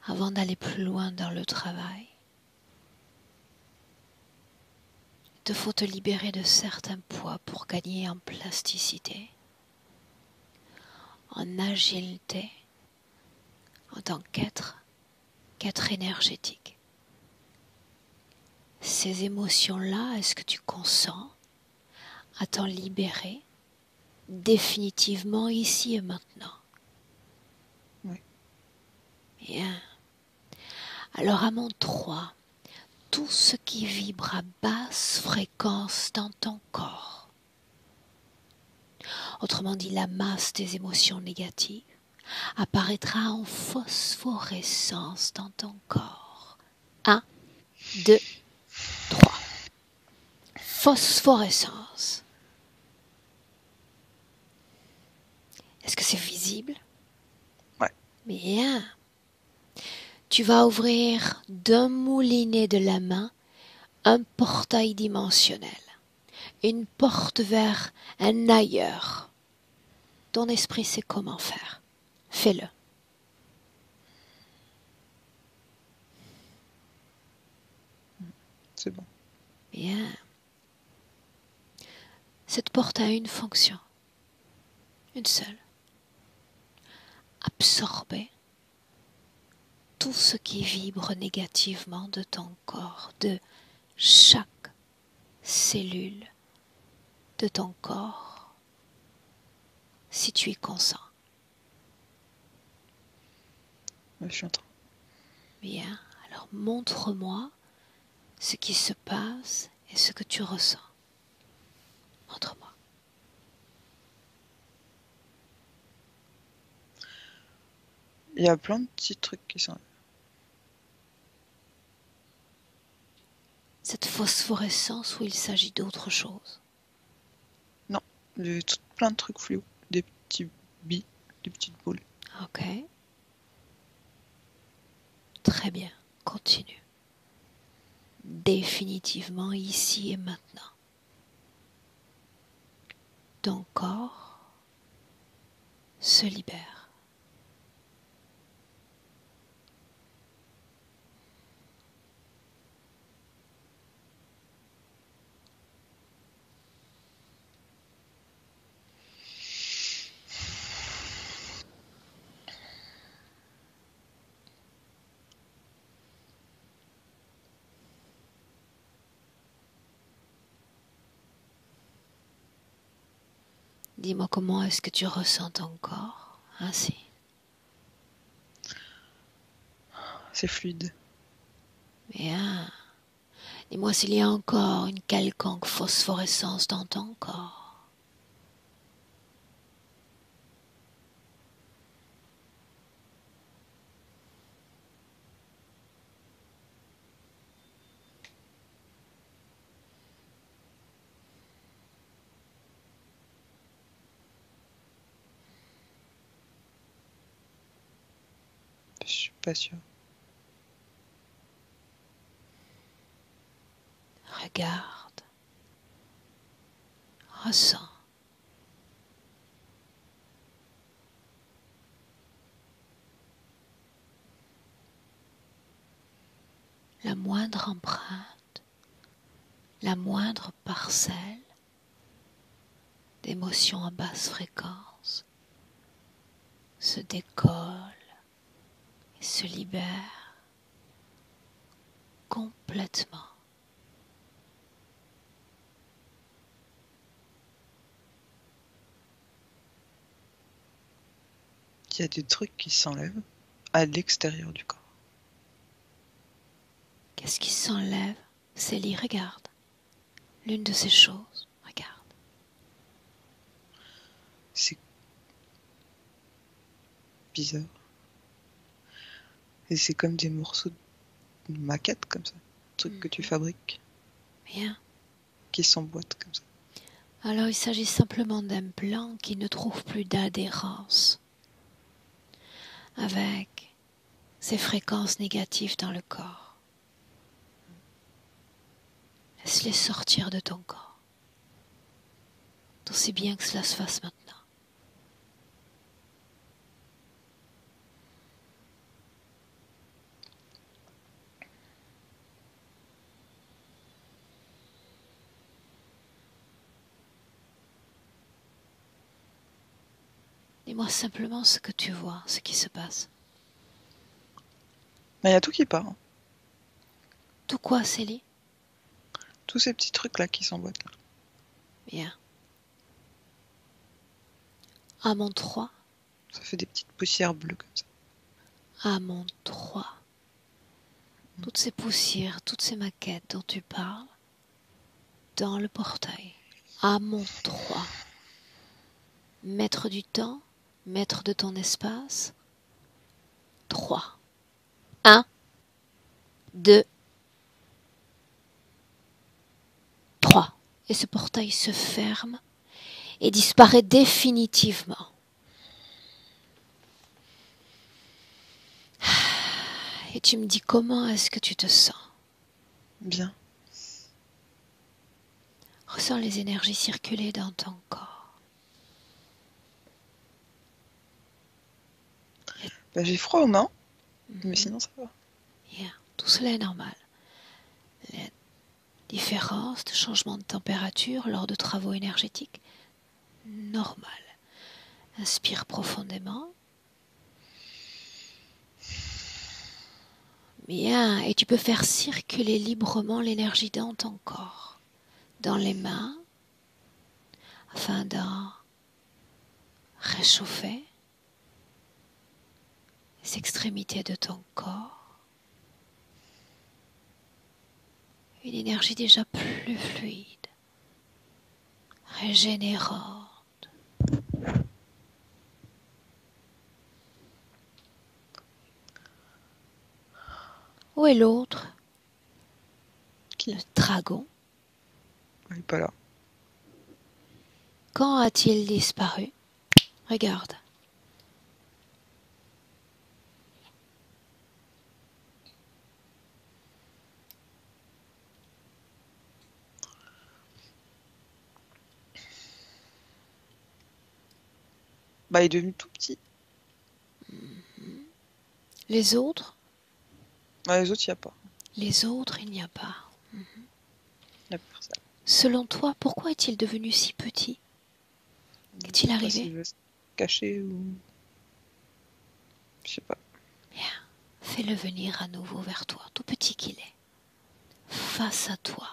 Avant d'aller plus loin dans le travail, il te faut te libérer de certains poids pour gagner en plasticité, en agilité, en tant qu'être énergétique. Ces émotions-là, est-ce que tu consens à t'en libérer définitivement ici et maintenant? Oui. Bien. Alors à mon 3, tout ce qui vibre à basse fréquence dans ton corps, autrement dit la masse des émotions négatives, apparaîtra en phosphorescence dans ton corps. 1, 2, 3. Phosphorescence. Est-ce que c'est visible? Ouais. Bien. Tu vas ouvrir d'un moulinet de la main un portail dimensionnel, une porte vers un ailleurs. Ton esprit sait comment faire. Fais-le. C'est bon. Bien. Cette porte a une fonction, une seule. Absorber tout ce qui vibre négativement de ton corps, de chaque cellule de ton corps, si tu y consens. Je suis en train. Bien, alors montre-moi ce qui se passe et ce que tu ressens. Montre-moi. Il y a plein de petits trucs qui sont... Cette phosphorescence où il s'agit d'autre chose. Non, plein de trucs fluo. Des petits billes, des petites boules. Ok. Très bien, continue. Définitivement ici et maintenant. Ton corps se libère. Dis-moi comment est-ce que tu ressens ton corps ainsi. C'est fluide. Bien. Dis-moi s'il y a encore une quelconque phosphorescence dans ton corps. Je suis pas sûre. Regarde. Ressens. La moindre empreinte, la moindre parcelle d'émotions à basse fréquence se décolle et se libère complètement. Il y a des trucs qui s'enlèvent à l'extérieur du corps. Qu'est-ce qui s'enlève? Célie, regarde. L'une de ces choses, regarde. C'est bizarre. Et c'est comme des morceaux de maquettes comme ça. Trucs que tu fabriques. Bien. Qui s'emboîtent comme ça. Alors il s'agit simplement d'un plan qui ne trouve plus d'adhérence avec ces fréquences négatives dans le corps. Laisse-les sortir de ton corps. Aussi bien que cela se fasse maintenant. Dis-moi simplement ce que tu vois, ce qui se passe. Mais il y a tout qui part. Hein. Tout quoi, Célie? Tous ces petits trucs là qui s'emboîtent là. Bien. À mon 3. Ça fait des petites poussières bleues comme ça. À mon 3. Toutes ces poussières, toutes ces maquettes dont tu parles, dans le portail. À mon 3. Maître du temps, maître de ton espace. 3. 1, 2, 3. Et ce portail se ferme et disparaît définitivement. Et tu me dis comment est-ce que tu te sens? Bien. Ressens les énergies circuler dans ton corps. Bah, j'ai froid aux mains, mais sinon ça va. Bien. Tout cela est normal. Les différences de changement de température lors de travaux énergétiques, normal. Inspire profondément. Bien. Et tu peux faire circuler librement l'énergie dans ton corps, dans les mains, afin d'en réchauffer les extrémités de ton corps. Une énergie déjà plus fluide, régénérante. Où est l'autre? Qui? Le dragon. Il n'est pas là. Quand a-t-il disparu? Regarde. Bah, il est devenu tout petit. Les autres? Bah, les autres, il n'y a pas. Les autres, il n'y a pas. Il n'y a personne. Selon toi, pourquoi est-il devenu si petit? Qu'est-il arrivé? S'il veut se cacher ou... Je sais pas. Bien. Fais-le venir à nouveau vers toi, tout petit qu'il est. Face à toi.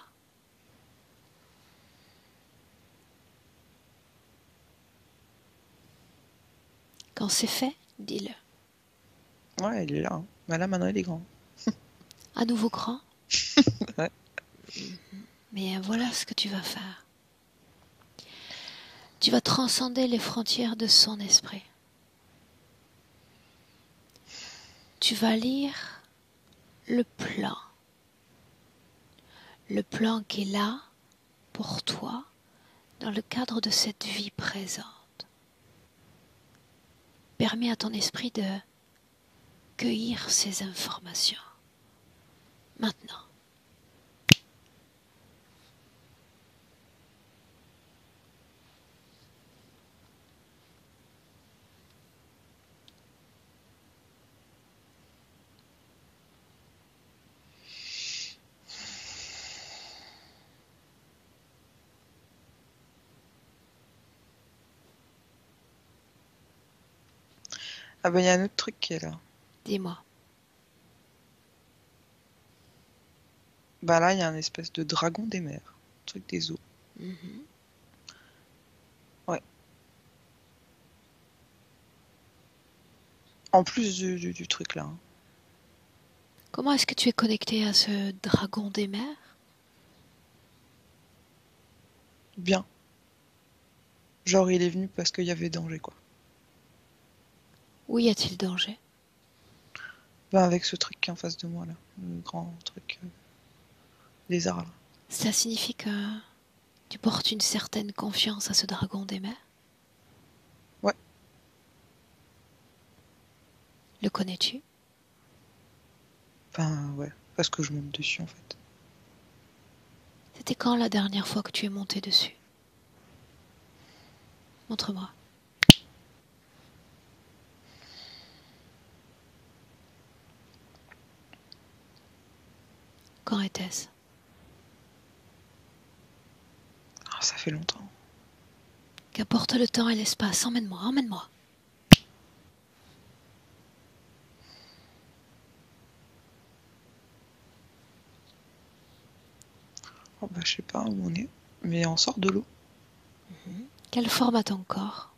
Quand c'est fait, dis-le. Ouais, il est là. Hein. Bah, là, maintenant, il est grand. À nouveau grand? Ouais. Mais voilà ce que tu vas faire. Tu vas transcender les frontières de son esprit. Tu vas lire le plan. Le plan qui est là pour toi dans le cadre de cette vie présente. Permets à ton esprit de cueillir ces informations. Maintenant. Ah bah, il y a un autre truc qui est là. Dis-moi. Bah là, il y a un espèce de dragon des mers. Truc des eaux. Ouais. En plus du truc là. Hein. Comment est-ce que tu es connecté à ce dragon des mers? Bien. Genre, il est venu parce qu'il y avait danger, quoi. Où y a-t-il danger? Bah, avec ce truc qui est en face de moi, là. Le grand truc lézard, là. Ça signifie que tu portes une certaine confiance à ce dragon des mers? Ouais. Le connais-tu? Ben, ouais. Parce que je monte dessus, en fait. C'était quand la dernière fois que tu es monté dessus? Montre-moi. Quand était-ce? Ah, ça fait longtemps. Qu'importe le temps et l'espace, emmène-moi, emmène-moi. Oh, bah, je sais pas où on est. Mais on sort de l'eau. Quelle forme a ton corps?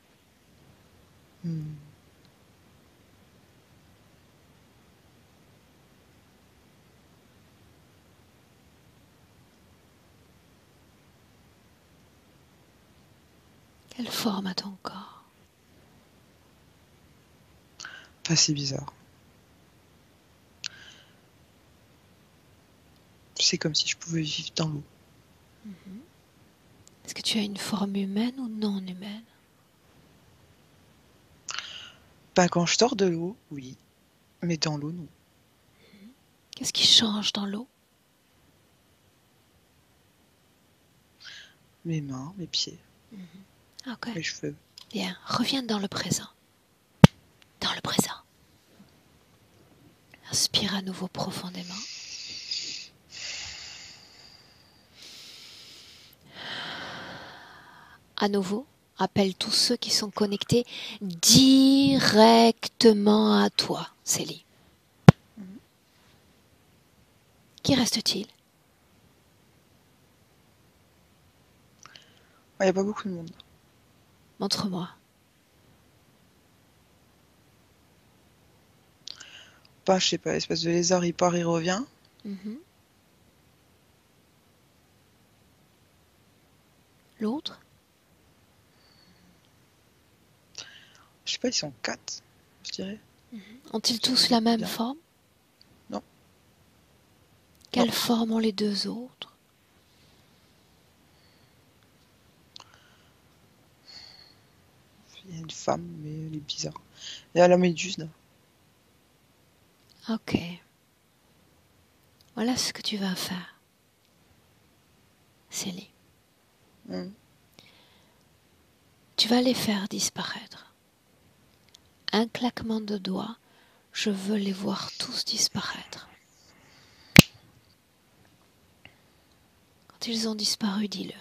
Quelle forme a ton corps? Enfin, c'est bizarre. C'est comme si je pouvais vivre dans l'eau. Est-ce que tu as une forme humaine ou non humaine? Bah, quand je sors de l'eau, oui. Mais dans l'eau, non. Qu'est-ce qui change dans l'eau? Mes mains, mes pieds, Ok. mes cheveux. Bien, reviens dans le présent. Dans le présent. Inspire à nouveau profondément. À nouveau, appelle tous ceux qui sont connectés directement à toi, Célie. Qui reste-t-il? Il n'y a pas beaucoup de monde. Montre-moi. Pas, je sais pas, espèce de lézard, il part, il revient. L'autre? Je sais pas, ils sont 4, je dirais. Ont-ils tous la même bien. forme? Non. Quelle Non. forme ont les deux autres? Il y a une femme, mais elle est bizarre. Il y a la méduse, là. Ok. Voilà ce que tu vas faire, Célie. Tu vas les faire disparaître. Un claquement de doigts, je veux les voir tous disparaître. Quand ils ont disparu, dis-le.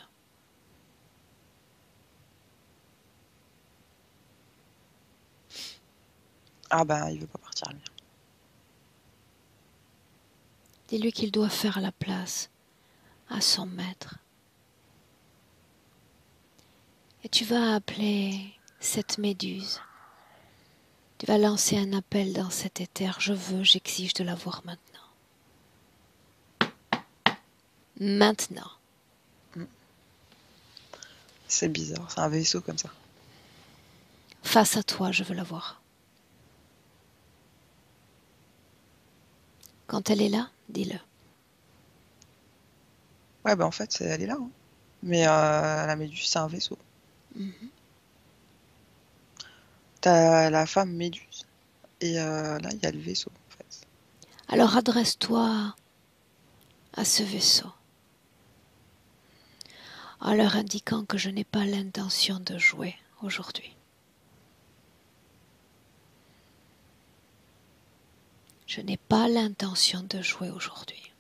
Ah ben, il veut pas partir, lui. Dis-lui qu'il doit faire la place à son maître. Et tu vas appeler cette méduse. Tu vas lancer un appel dans cet éther. Je veux, j'exige de la voir maintenant. Maintenant. C'est bizarre, c'est un vaisseau comme ça. Face à toi, je veux la voir. Quand elle est là, dis-le. Ouais, ben en fait, elle est là. Hein. Mais la méduse, c'est un vaisseau. T'as la femme méduse. Et là, il y a le vaisseau, en fait. Alors adresse-toi à ce vaisseau, en leur indiquant que je n'ai pas l'intention de jouer aujourd'hui. Je n'ai pas l'intention de jouer aujourd'hui.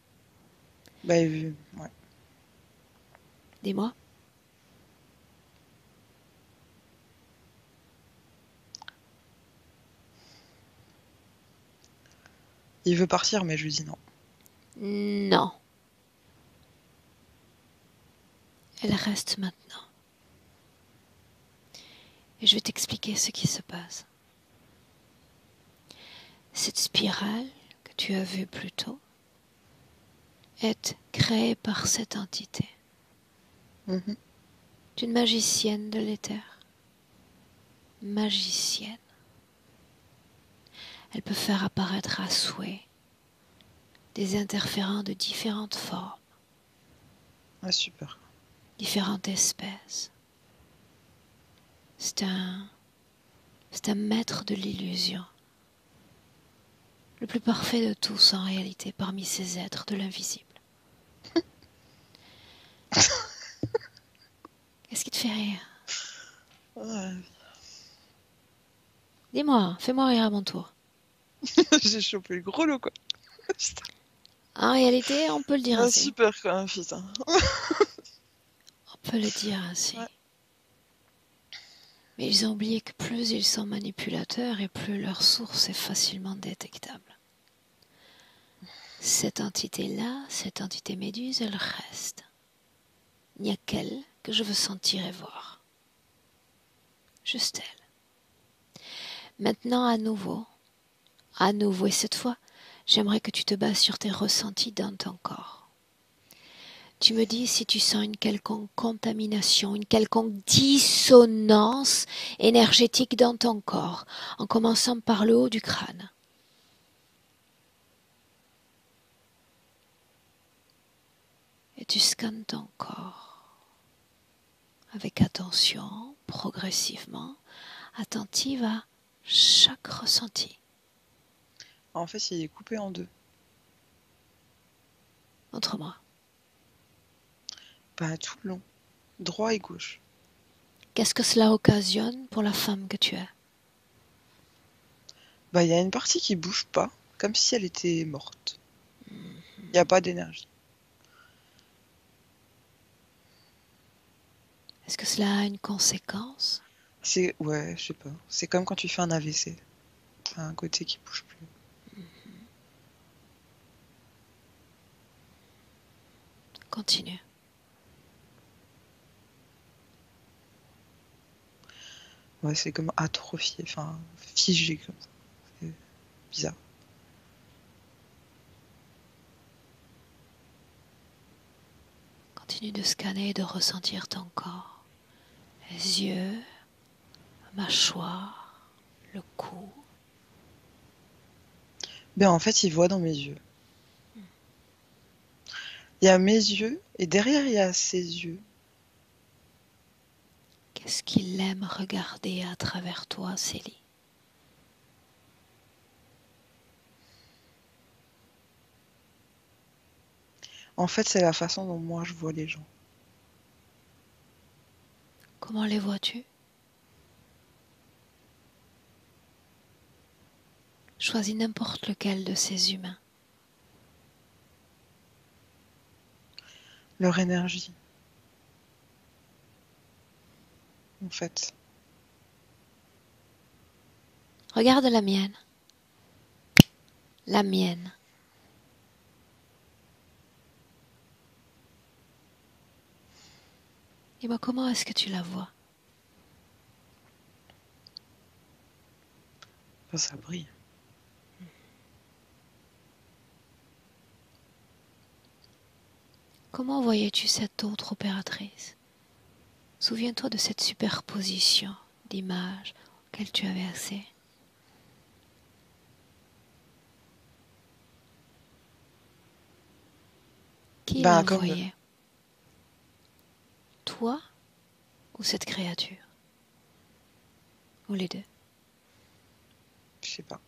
Bah, ouais. Dis-moi. Il veut partir, mais je lui dis non. Non. Elle reste maintenant. Et je vais t'expliquer ce qui se passe. Cette spirale que tu as vue plus tôt est créée par cette entité. D'une magicienne de l'éther. Magicienne. Elle peut faire apparaître à souhait des interférents de différentes formes. Ah, super. Différentes espèces. C'est un maître de l'illusion. Le plus parfait de tous en réalité parmi ces êtres de l'invisible. Qu'est-ce qui te fait rire? Ouais. Dis-moi, fais-moi rire à mon tour. J'ai chopé le gros lot, quoi. En réalité, on peut le dire ainsi. Super, quand même, putain. On peut le dire ainsi. Ouais. Mais ils ont oublié que plus ils sont manipulateurs et plus leur source est facilement détectable. Cette entité-là, cette entité méduse, elle reste. Il n'y a qu'elle que je veux sentir et voir. Juste elle. Maintenant, à nouveau, et cette fois, j'aimerais que tu te bases sur tes ressentis dans ton corps. Tu me dis si tu sens une quelconque contamination, une quelconque dissonance énergétique dans ton corps, en commençant par le haut du crâne. Et tu scannes ton corps avec attention, progressivement, attentive à chaque ressenti. En fait, il est coupé en deux. Montre-moi. Bah, tout le long. Droit et gauche. Qu'est-ce que cela occasionne pour la femme que tu es? Bah, il y a une partie qui bouge pas, comme si elle était morte. Il n'y a pas d'énergie. Est-ce que cela a une conséquence? Ouais, je sais pas. C'est comme quand tu fais un AVC. T'as un côté qui bouge plus. Continue. Ouais, c'est comme atrophié, enfin, figé comme ça. C'est bizarre. Continue de scanner et de ressentir ton corps. Les yeux, la mâchoire, le cou. Ben, en fait, il voit dans mes yeux. Il y a mes yeux, et derrière, il y a ses yeux. Qu'est-ce qu'il aime regarder à travers toi, Célie? En fait, c'est la façon dont moi je vois les gens. Comment les vois-tu? Choisis n'importe lequel de ces humains. Leur énergie, en fait. Regarde la mienne. La mienne. Dis-moi, comment est-ce que tu la vois? Ben, ça brille. Comment voyais-tu cette autre opératrice? Souviens-toi de cette superposition d'images auxquelles tu avais accès. Qui la Ben, comme, voyait? Toi ou cette créature? Ou les deux? je sais pas.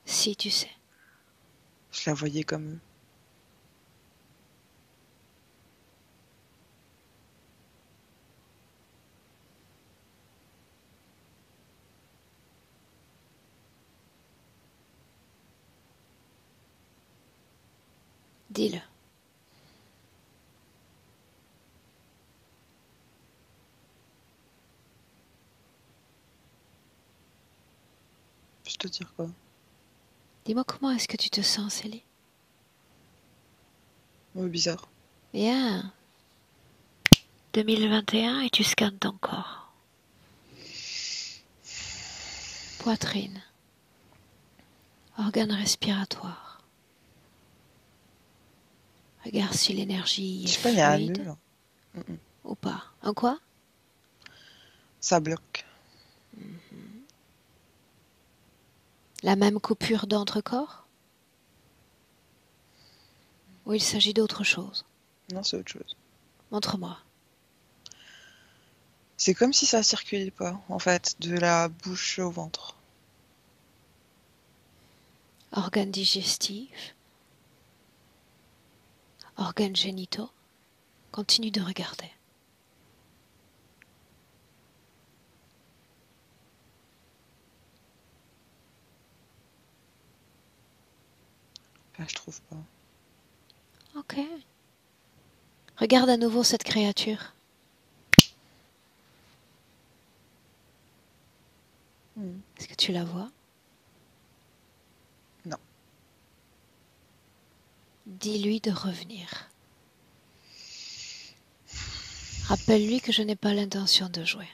Si tu sais. Je la voyais comme eux. Dis-le. Je te dire quoi? Dis-moi comment est-ce que tu te sens, Célie? Ouais, bizarre. Bien. 2021 et tu scannes ton corps. Poitrine. Organes respiratoires. Regarde si l'énergie Je est sais pas, il y a un fluide nœud là. ou pas. Un quoi? Ça bloque. La même coupure d'entrecorps? Ou il s'agit d'autre chose? Non, c'est autre chose. Montre-moi. C'est comme si ça circulait pas, en fait, de la bouche au ventre. Organes digestifs, organes génitaux. Continue de regarder. Ben, je trouve pas. Ok. Regarde à nouveau cette créature. Est-ce que tu la vois? Non. Dis-lui de revenir. Rappelle-lui que je n'ai pas l'intention de jouer.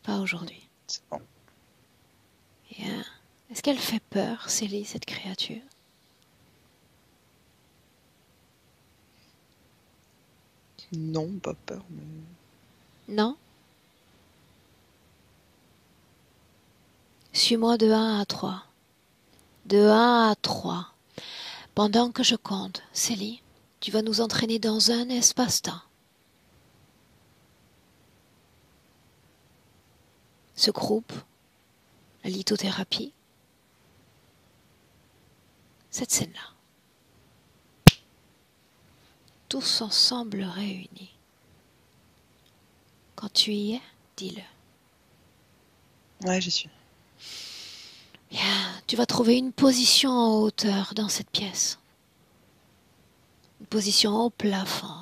Pas aujourd'hui. C'est bon. Bien. Est-ce qu'elle fait peur, Célie, cette créature? Non, pas peur, mais... Non? Suis-moi de 1 à 3. De 1 à 3. Pendant que je compte, Célie, tu vas nous entraîner dans un espace-temps. Ce groupe, la lithothérapie, cette scène-là. Tous ensemble réunis. Quand tu y es, dis-le. Ouais, j'y suis. Bien, tu vas trouver une position en hauteur dans cette pièce. Une position au plafond.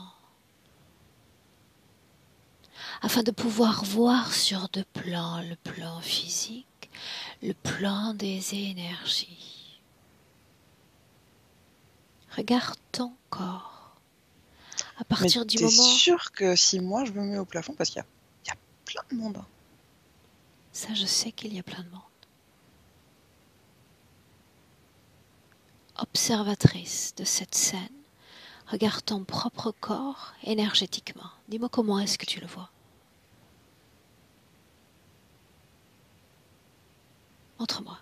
Afin de pouvoir voir sur deux plans, le plan physique, le plan des énergies. Regarde ton corps. À partir du t'es moment... sûr que si moi je me mets au plafond, parce qu'il y a plein de monde. Hein. Ça, je sais qu'il y a plein de monde. Observatrice de cette scène, regarde ton propre corps énergétiquement. Dis-moi comment est-ce que tu le vois. Montre-moi.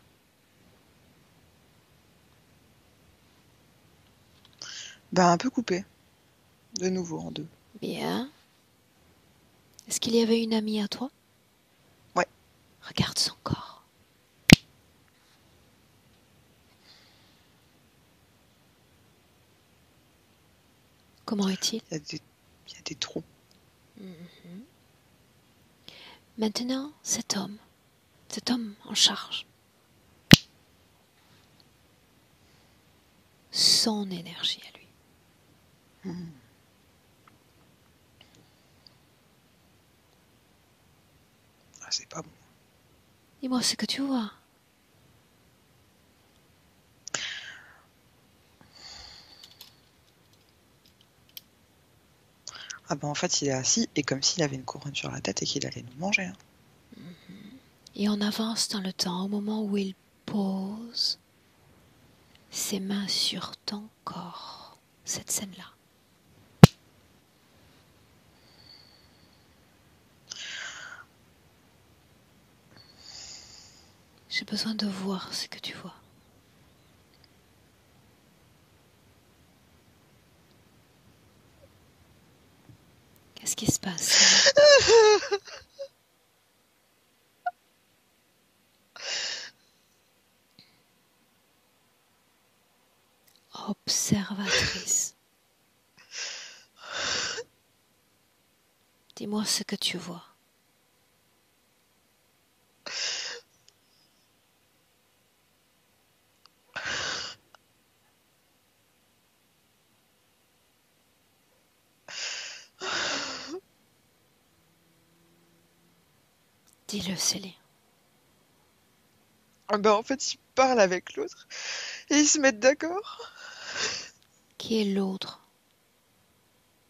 Ben, un peu coupé. De nouveau en deux. Bien. Est-ce qu'il y avait une amie à toi? Ouais. Regarde son corps. Comment est-il? Il y a des trous. Maintenant, cet homme en charge. Son énergie à lui. Ah, c'est pas bon. Dis-moi ce que tu vois. Ah ben en fait il est assis et comme s'il avait une couronne sur la tête et qu'il allait nous manger. Hein. Et on avance dans le temps au moment où il pose ses mains sur ton corps. Cette scène-là. J'ai besoin de voir ce que tu vois. Qu'est-ce qui se passe? Observatrice. Dis-moi ce que tu vois. Dis-le, Céline. Ah ben en fait ils parlent avec l'autre et ils se mettent d'accord. Qui est l'autre?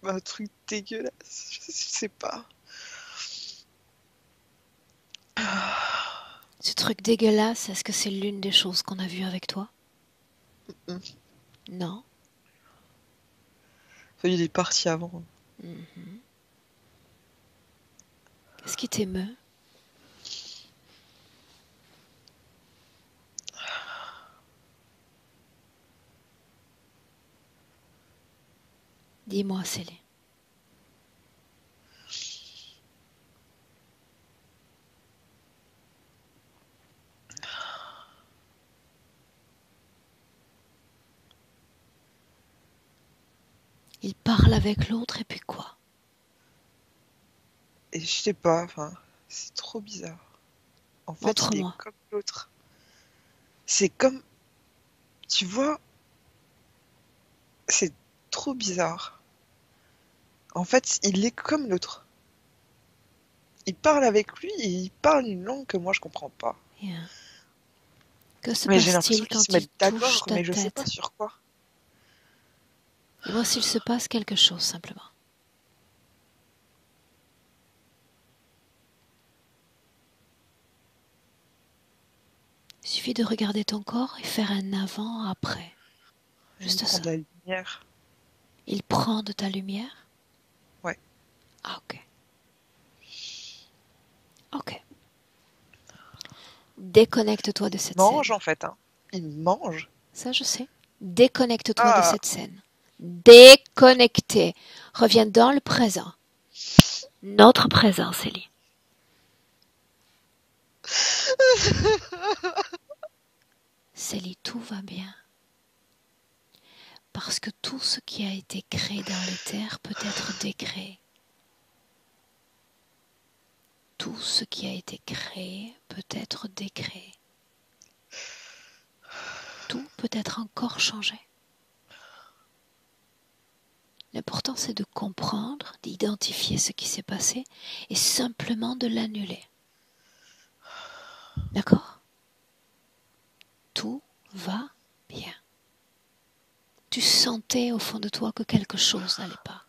Un truc dégueulasse, je sais pas. Ce truc dégueulasse, est-ce que c'est l'une des choses qu'on a vues avec toi? Non. Il est parti avant. Qu'est-ce qui t'émeut? Dis-moi, Céline. Il parle avec l'autre et puis quoi? Et je sais pas, enfin, c'est trop bizarre. En fait, il est Montre-moi. comme l'autre. C'est comme, tu vois, c'est trop bizarre. En fait, il est comme l'autre. Il parle avec lui et il parle une langue que moi je comprends pas. Bien. Que se Mais j'ai l'impression passe-t-il qu'ils se quand il mettent touche d'accord, ta mais je sais pas tête? sur quoi. Dis-moi s'il se passe quelque chose, simplement. Il suffit de regarder ton corps et faire un avant-après. Il Juste prend ça. de la lumière. Il prend de ta lumière? Ouais. Ah, ok. Ok. Déconnecte-toi de Il cette mange scène. en fait, hein. Il mange. Ça, je sais. Déconnecte-toi de Ah, cette scène. Déconnecté. Reviens dans le présent. Notre présent, Céline. Céline, tout va bien. Parce que tout ce qui a été créé dans l'éther peut être décréé. Tout ce qui a été créé peut être décréé. Tout peut être encore changé. L'important, c'est de comprendre, d'identifier ce qui s'est passé et simplement de l'annuler. D'accord ? Tout va bien. Tu sentais au fond de toi que quelque chose n'allait pas.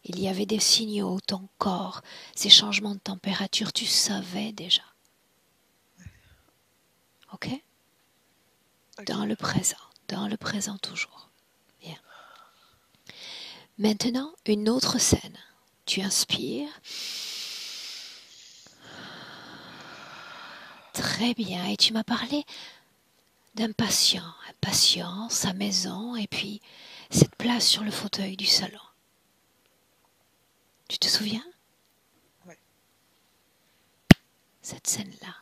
Il y avait des signaux, ton corps, ces changements de température, tu savais déjà. Ok ? Dans le présent toujours. Bien. Maintenant, une autre scène. Tu inspires. Très bien. Et tu m'as parlé d'un patient. Un patient, sa maison, et puis cette place sur le fauteuil du salon. Tu te souviens ? Oui. Cette scène-là.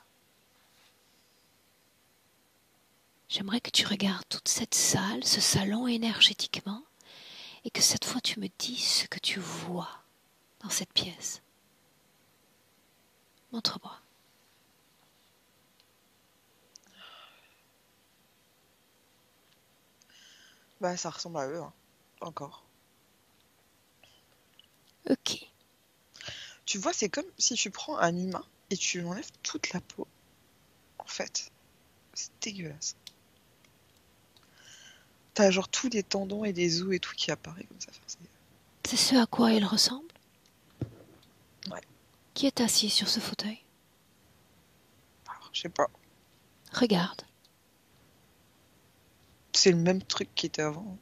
J'aimerais que tu regardes toute cette salle, ce salon énergétiquement, et que cette fois tu me dises ce que tu vois dans cette pièce. Montre-moi. Bah, ça ressemble à eux, hein. Encore. Ok. Tu vois, c'est comme si tu prends un humain et tu lui enlèves toute la peau. En fait, c'est dégueulasse. T'as genre tous les tendons et les os et tout qui apparaît comme ça. Enfin, C'est ce à quoi il ressemble ? Ouais. Qui est assis sur ce fauteuil ? Alors, je sais pas. Regarde. C'est le même truc qui était avant.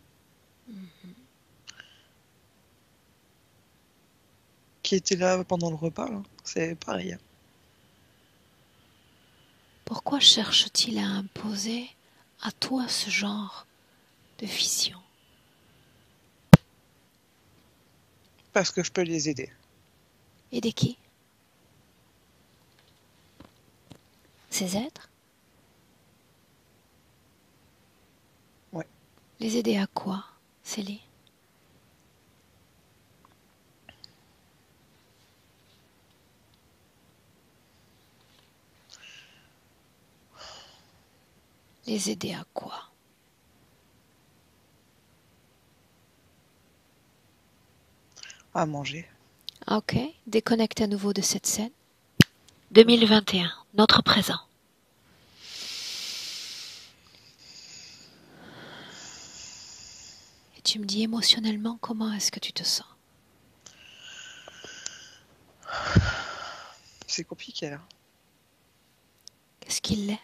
Qui était là pendant le repas, là. C'est pareil. Pourquoi cherche-t-il à imposer à toi ce genre de vision ? Parce que je peux les aider. Aider qui ? Ces êtres ? Ouais. Les aider à quoi, Célie ? Les aider à quoi ? À manger. Ok, déconnecte à nouveau de cette scène. 2021, notre présent. Et tu me dis émotionnellement comment est-ce que tu te sens ? C'est compliqué, là. Qu'est-ce qu'il est ?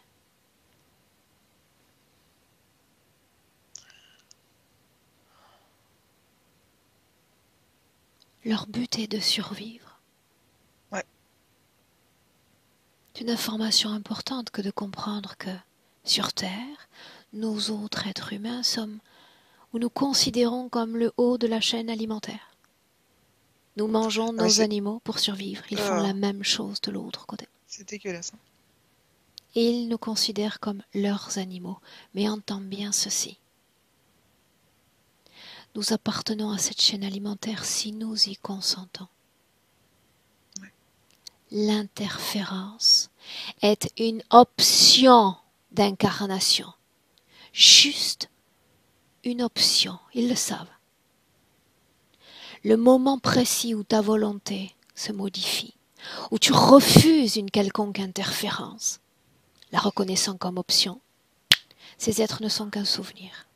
Leur but est de survivre. Ouais. C'est une information importante que de comprendre que, sur Terre, nous autres êtres humains sommes, ou nous considérons comme le haut de la chaîne alimentaire. Nous mangeons Ah, mais nos animaux pour survivre. Ils font la même chose de l'autre côté. c'est dégueulasse. Hein. Et ils nous considèrent comme leurs animaux. Mais entends bien ceci. Nous appartenons à cette chaîne alimentaire si nous y consentons. Ouais. L'interférence est une option d'incarnation. Juste une option, ils le savent. Le moment précis où ta volonté se modifie, où tu refuses une quelconque interférence, la reconnaissant comme option, ces êtres ne sont qu'un souvenir.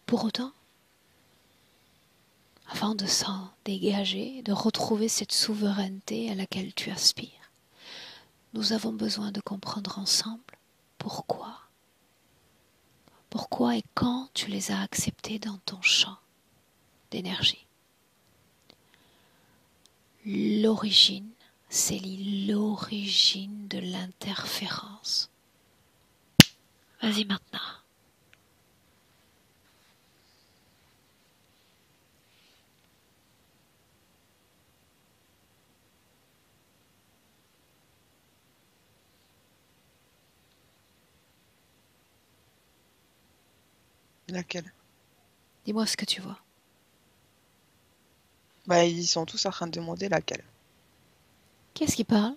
Pour autant, avant de s'en dégager, de retrouver cette souveraineté à laquelle tu aspires, nous avons besoin de comprendre ensemble pourquoi. Pourquoi et quand tu les as acceptés dans ton champ d'énergie. L'origine, c'est l'origine de l'interférence. Vas-y maintenant. Laquelle? Dis-moi ce que tu vois. Bah, ils sont tous en train de demander laquelle. Qu'est-ce qui parle?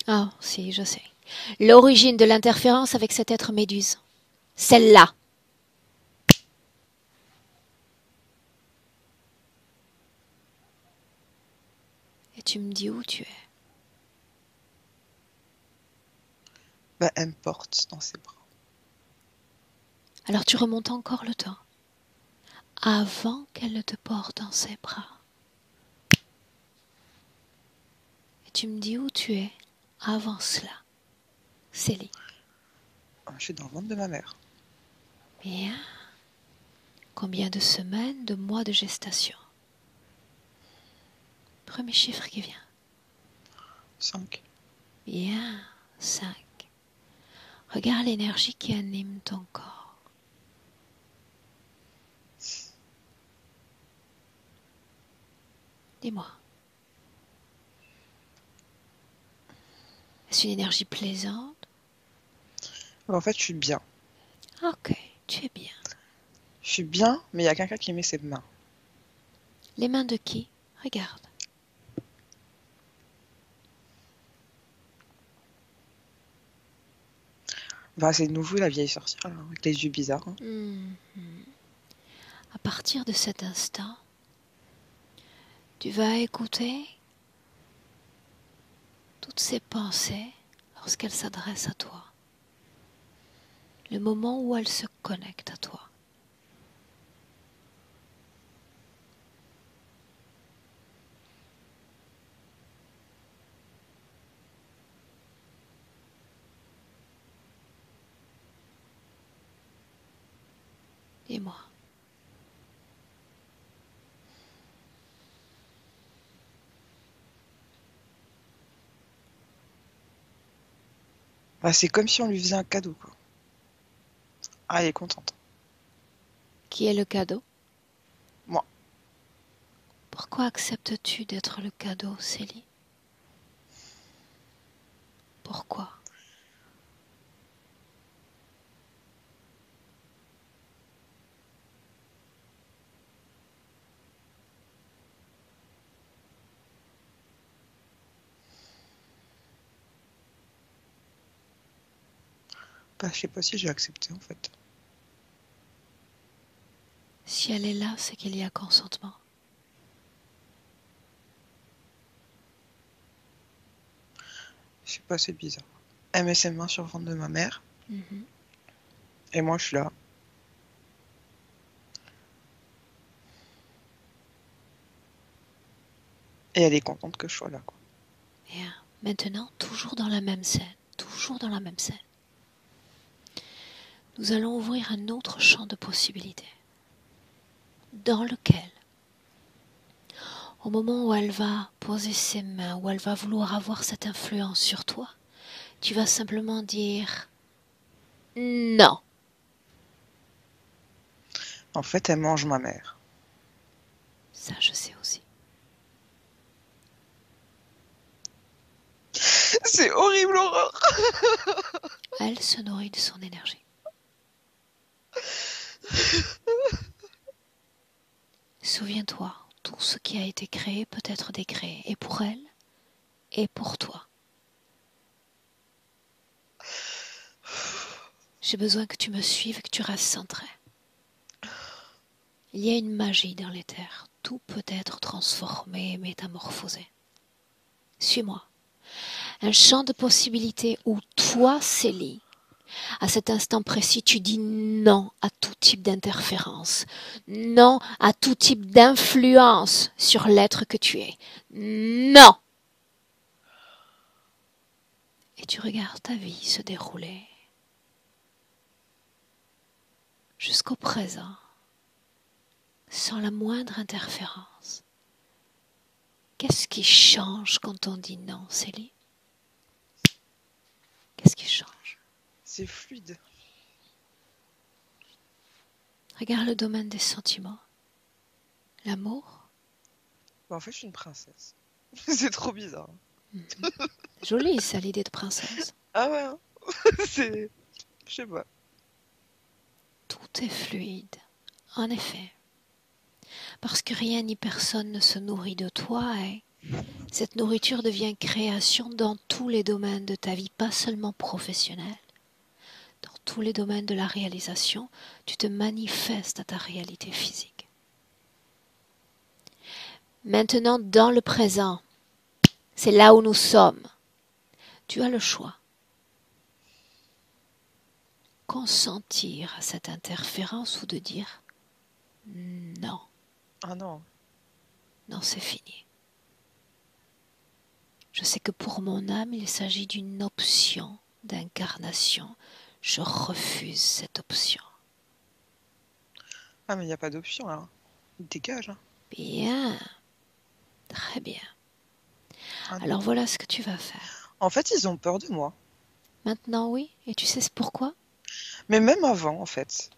Ah, si, je sais. L'origine de l'interférence avec cet être méduse. Celle-là. Et tu me dis où tu es. Bah, elle me porte dans ses bras. Alors tu remontes encore le temps. Avant qu'elle ne te porte dans ses bras. Et tu me dis où tu es avant cela. Célie. Je suis dans le ventre de ma mère. Bien. Combien de semaines, de mois de gestation? Premier chiffre qui vient. 5. Bien. 5. Regarde l'énergie qui anime ton corps. Dis-moi. Est-ce une énergie plaisante? En fait, je suis bien. Ok, tu es bien. Je suis bien, mais il y a quelqu'un qui met ses mains. Les mains de qui? Regarde. Bah, c'est nouveau, la vieille sorcière, là, avec les yeux bizarres. Hein. À partir de cet instant, tu vas écouter toutes ces pensées lorsqu'elles s'adressent à toi. Le moment où elles se connectent à toi. Dis-moi. Bah, c'est comme si on lui faisait un cadeau, quoi. Ah, elle est contente. Qui est le cadeau? Moi. Pourquoi acceptes-tu d'être le cadeau, Célie? Pourquoi? Bah, je sais pas si j'ai accepté, en fait. Si elle est là, c'est qu'il y a consentement. Je sais pas, c'est bizarre. Elle met ses mains sur le ventre de ma mère. Et moi, je suis là. Et elle est contente que je sois là, quoi. Bien. Maintenant, toujours dans la même scène. Toujours dans la même scène. Nous allons ouvrir un autre champ de possibilités. Dans lequel, au moment où elle va poser ses mains, où elle va vouloir avoir cette influence sur toi, tu vas simplement dire non. En fait, elle mange ma mère. Ça, je sais aussi. C'est horrible, horreur. Elle se nourrit de son énergie. Souviens-toi, tout ce qui a été créé peut être décréé, et pour elle, et pour toi. J'ai besoin que tu me suives, que tu restes centré. Il y a une magie dans l'éther. Tout peut être transformé et métamorphosé. Suis-moi. Un champ de possibilités où toi, Célie, à cet instant précis, tu dis non à tout type d'interférence, non à tout type d'influence sur l'être que tu es. Non! Et tu regardes ta vie se dérouler jusqu'au présent, sans la moindre interférence. Qu'est-ce qui change quand on dit non, Célie? Qu'est-ce qui change? C'est fluide. Regarde le domaine des sentiments. L'amour. Bah, en fait, je suis une princesse. C'est trop bizarre. Jolie, ça, l'idée de princesse. Ah ouais, hein. C'est... Je sais pas. Tout est fluide, en effet. Parce que rien ni personne ne se nourrit de toi, et cette nourriture devient création dans tous les domaines de ta vie, pas seulement professionnelle. Dans tous les domaines de la réalisation, tu te manifestes à ta réalité physique. Maintenant, dans le présent, c'est là où nous sommes. Tu as le choix. Consentir à cette interférence ou de dire non. Ah non. Non, c'est fini. Je sais que pour mon âme, il s'agit d'une option d'incarnation. Je refuse cette option. Ah mais il n'y a pas d'option là. Dégage. Hein. Bien. Très bien. Ah, Alors voilà ce que tu vas faire. en fait, ils ont peur de moi. Maintenant, oui. Et tu sais pourquoi? Mais même avant, en fait.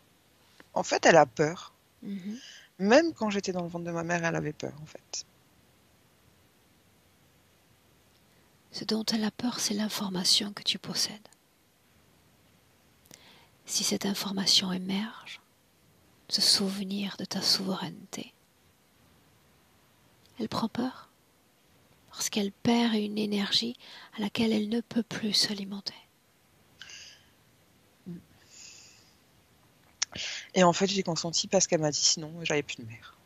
En fait, elle a peur. Mhm. Même quand j'étais dans le ventre de ma mère, elle avait peur, en fait. Ce dont elle a peur, c'est l'information que tu possèdes. Si cette information émerge, ce souvenir de ta souveraineté, elle prend peur parce qu'elle perd une énergie à laquelle elle ne peut plus s'alimenter. Et en fait, j'ai consenti parce qu'elle m'a dit sinon, j'avais plus de mère.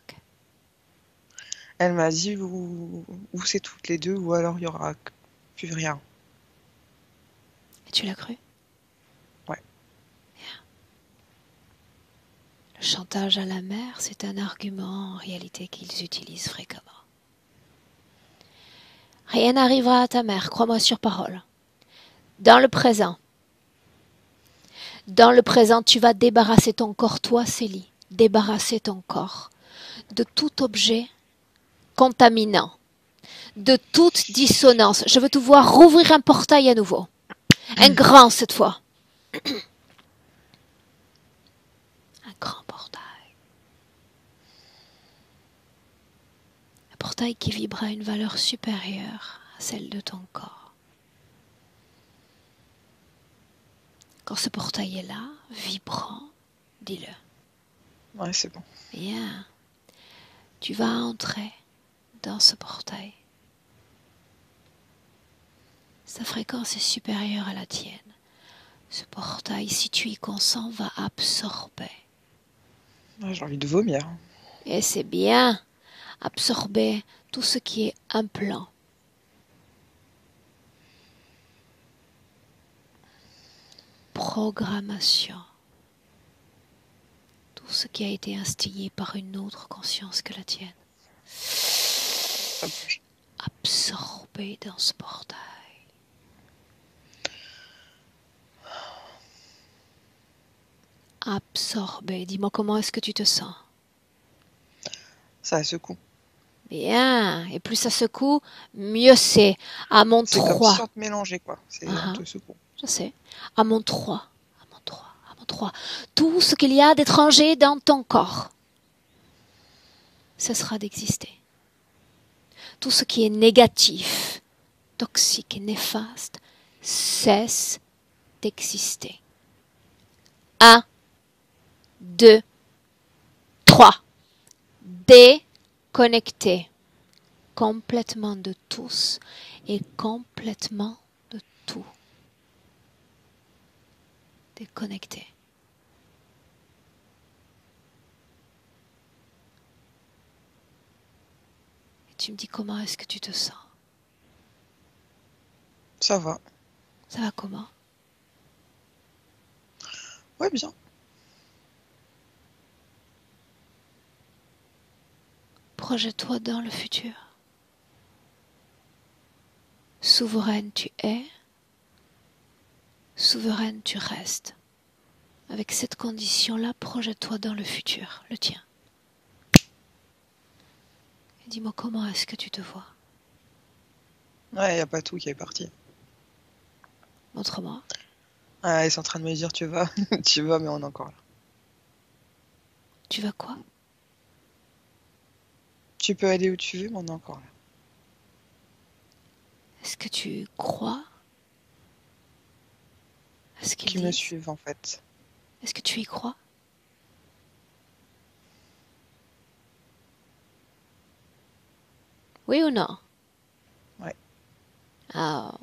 Okay. Elle m'a dit ou c'est toutes les deux, ou alors il y aura plus rien. Et tu l'as cru? Ouais. Bien. Le chantage à la mère, c'est un argument en réalité qu'ils utilisent fréquemment. Rien n'arrivera à ta mère, crois-moi sur parole. Dans le présent, tu vas débarrasser ton corps, toi Célie, débarrasser ton corps de tout objet contaminant, de toute dissonance. Je veux te voir rouvrir un portail à nouveau. Un grand cette fois. Un grand portail. Un portail qui vibre à une valeur supérieure à celle de ton corps. Quand ce portail est là, vibrant, dis-le. Ouais, c'est bon. Bien. Tu vas entrer dans ce portail. Sa fréquence est supérieure à la tienne. Ce portail, si tu y consens, va absorber. Ouais, j'ai envie de vomir. Et c'est bien. Absorber tout ce qui est implant. Programmation. Tout ce qui a été instillé par une autre conscience que la tienne. Absorbé dans ce portail. Absorbé. Dis-moi comment est-ce que tu te sens? Ça secoue. Bien. Et plus ça secoue, mieux c'est. À mon 3. C'est comme si on te mélangeait, quoi. On te secoue. Je sais. À mon 3. Tout ce qu'il y a d'étranger dans ton corps cessera d'exister. Tout ce qui est négatif, toxique et néfaste cesse d'exister. 1, 2, 3. Déconnecté complètement de tous et complètement de tout. Déconnecté. Et tu me dis comment est-ce que tu te sens? Ça va. Ça va comment? Ouais, bien. Projette-toi dans le futur. Souveraine tu es, souveraine tu restes. Avec cette condition-là, projette-toi dans le futur, le tien. Et dis-moi comment est-ce que tu te vois? Ouais, y a pas tout qui est parti. Montre-moi. Ah, ils sont en train de me dire tu vas, tu vas, mais on est encore là. Tu vas quoi? Tu peux aller où tu veux, mais on est encore là. Est-ce que tu crois ce qu'ils qui me disent? suivent en fait. Est-ce que tu y crois? Oui ou non? Ouais. Ah.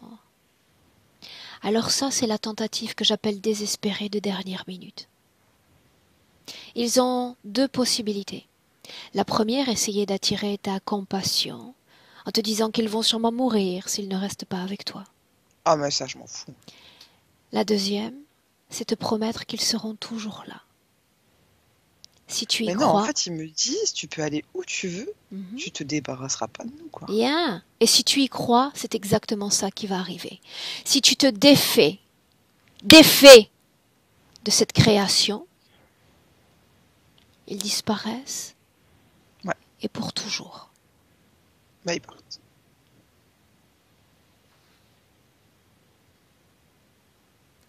Alors ça, c'est la tentative que j'appelle désespérée de dernière minute. Ils ont deux possibilités. La première, essayer d'attirer ta compassion en te disant qu'ils vont sûrement mourir s'ils ne restent pas avec toi. Ah, mais ça, je m'en fous. La deuxième, c'est te promettre qu'ils seront toujours là. Si tu y Mais non, en crois, fait, ils me disent, tu peux aller où tu veux, mhm, tu te débarrasseras pas de nous, quoi. bien. Et si tu y crois, c'est exactement ça qui va arriver. Si tu te défais de cette création, ils disparaissent Ouais, et pour toujours. bah ils partent.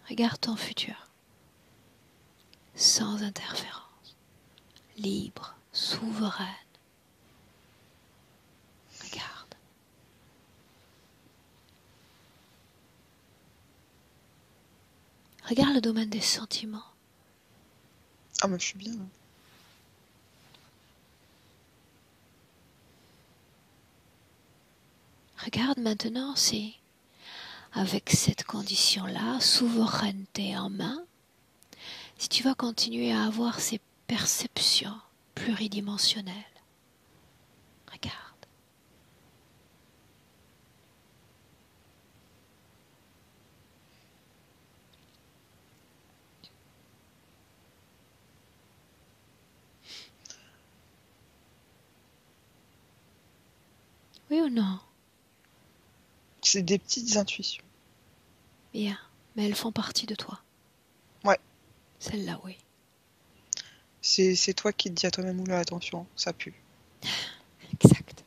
Regarde ton futur, sans interférence, libre, souveraine. Regarde. Regarde le domaine des sentiments. Ah, mais je suis bien. Regarde maintenant si, avec cette condition-là, souveraineté en main, si tu vas continuer à avoir ces perceptions pluridimensionnelles. Regarde. Oui ou non? C'est des petites intuitions. Bien, mais elles font partie de toi. Ouais, Celle-là, oui. c'est toi qui te dis à toi-même, oula, attention, ça pue. Exact.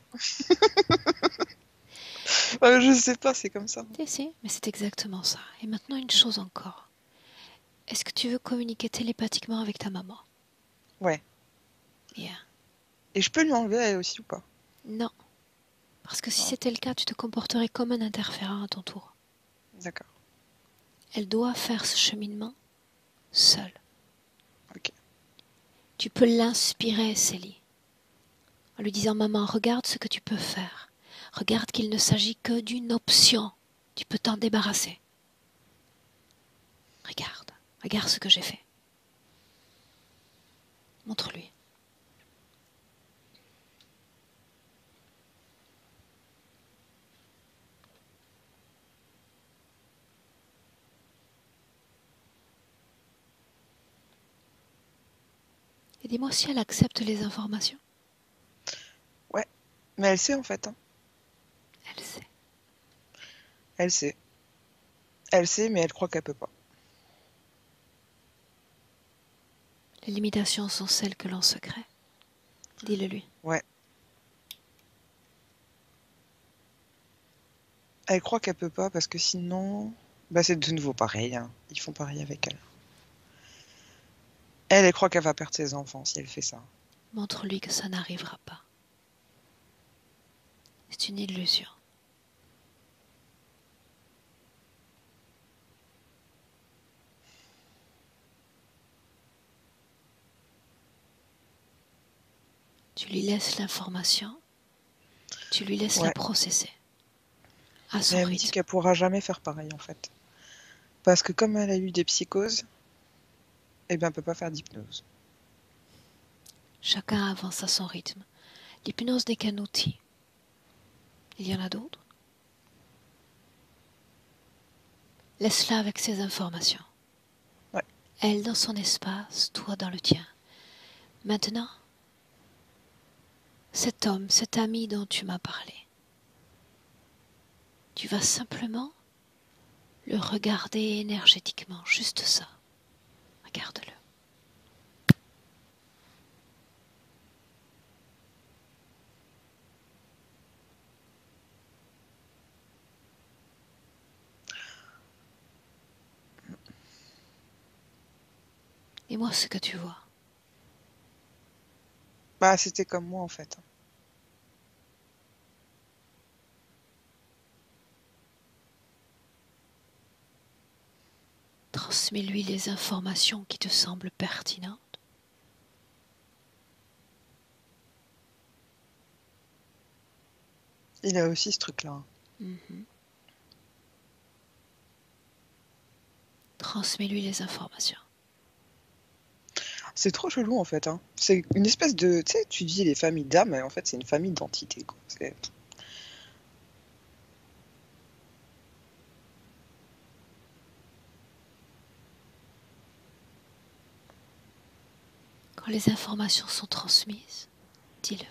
Je sais pas, c'est comme ça. Si, mais c'est exactement ça. Et maintenant, une chose encore. Est-ce que tu veux communiquer télépathiquement avec ta maman? Ouais. Bien. Et je peux lui enlever elle aussi ou pas? Non. Parce que si Ah, c'était le cas, tu te comporterais comme un interférent à ton tour. d'accord. Elle doit faire ce cheminement seule. Ok. Tu peux l'inspirer, Célie, en lui disant, maman, regarde ce que tu peux faire. Regarde qu'il ne s'agit que d'une option. Tu peux t'en débarrasser. Regarde. Regarde ce que j'ai fait. Montre-lui. Et dis-moi si elle accepte les informations. Ouais. Mais elle sait en fait. Hein. Elle sait. Elle sait. Elle sait, mais elle croit qu'elle peut pas. Les limitations sont celles que l'on se crée. Dis-le lui. Ouais. Elle croit qu'elle peut pas parce que sinon, bah c'est de nouveau pareil. Hein. Ils font pareil avec elle. Elle croit qu'elle va perdre ses enfants si elle fait ça. Montre-lui que ça n'arrivera pas. C'est une illusion. Tu lui laisses l'information, tu lui laisses la Ouais. processer à Mais son elle me dit rythme. qu'elle pourra jamais faire pareil en fait. Parce que comme elle a eu des psychoses, eh ben elle peut pas faire d'hypnose. Chacun avance à son rythme. L'hypnose n'est qu'un outil. Il y en a d'autres. Laisse-la avec ses informations. Ouais. Elle dans son espace, toi dans le tien. Maintenant, cet homme, cet ami dont tu m'as parlé, tu vas simplement le regarder énergétiquement, juste ça. Regarde-le. Dis-moi ce que tu vois. Bah c'était comme moi en fait. Transmets-lui les informations qui te semblent pertinentes. Il a aussi ce truc-là. Transmets-lui les informations. C'est trop chelou en fait. C'est une espèce de... Tu sais, tu dis les familles d'âmes, mais en fait c'est une famille d'entités. Quand les informations sont transmises, dis-le.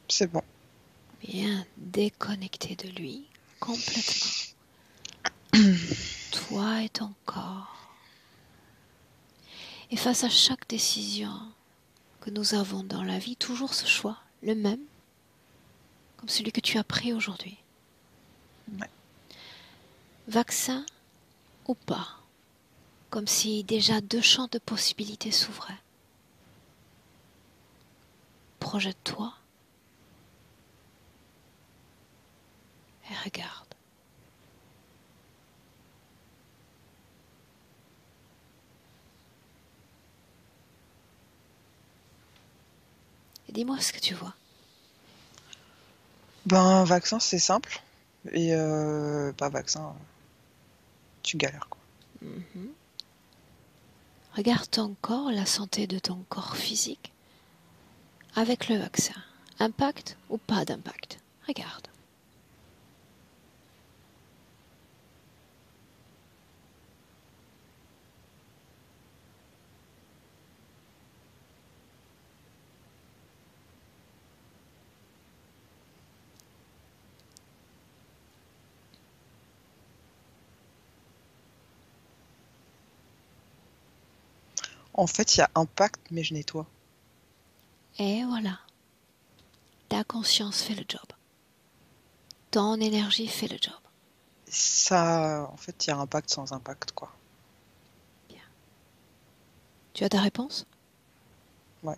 C'est bon. Bien déconnecté de lui, complètement. Toi et ton corps. Et face à chaque décision que nous avons dans la vie, toujours ce choix, le même, comme celui que tu as pris aujourd'hui. Ouais. Vaccin ou pas, comme si déjà 2 champs de possibilités s'ouvraient. Projette-toi et regarde. Et dis-moi ce que tu vois. Ben, vaccin, c'est simple. Et pas vaccin, tu galères, quoi. Regarde ton corps, la santé de ton corps physique, avec le vaccin. Impact ou pas d'impact? Regarde. En fait, il y a impact, mais je nettoie. Et voilà. Ta conscience fait le job. Ton énergie fait le job. Ça, en fait, il y a impact sans impact, quoi. Bien. Tu as ta réponse? Ouais.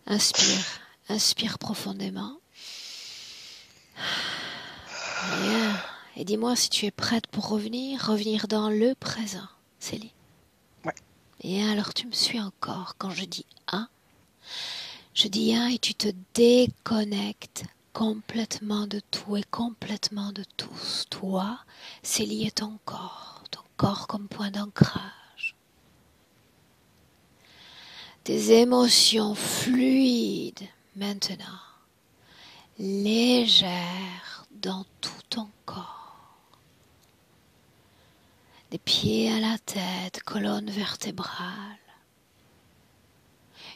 Inspire. Inspire profondément. Bien. Et dis-moi si tu es prête pour revenir dans le présent, Célie. Ouais. Et alors tu me suis encore quand je dis 1. Je dis 1 et tu te déconnectes complètement de tout et complètement de tous. Toi, Célie est ton corps comme point d'ancrage. Tes émotions fluides maintenant, légères dans tout ton corps. Des pieds à la tête, colonne vertébrale.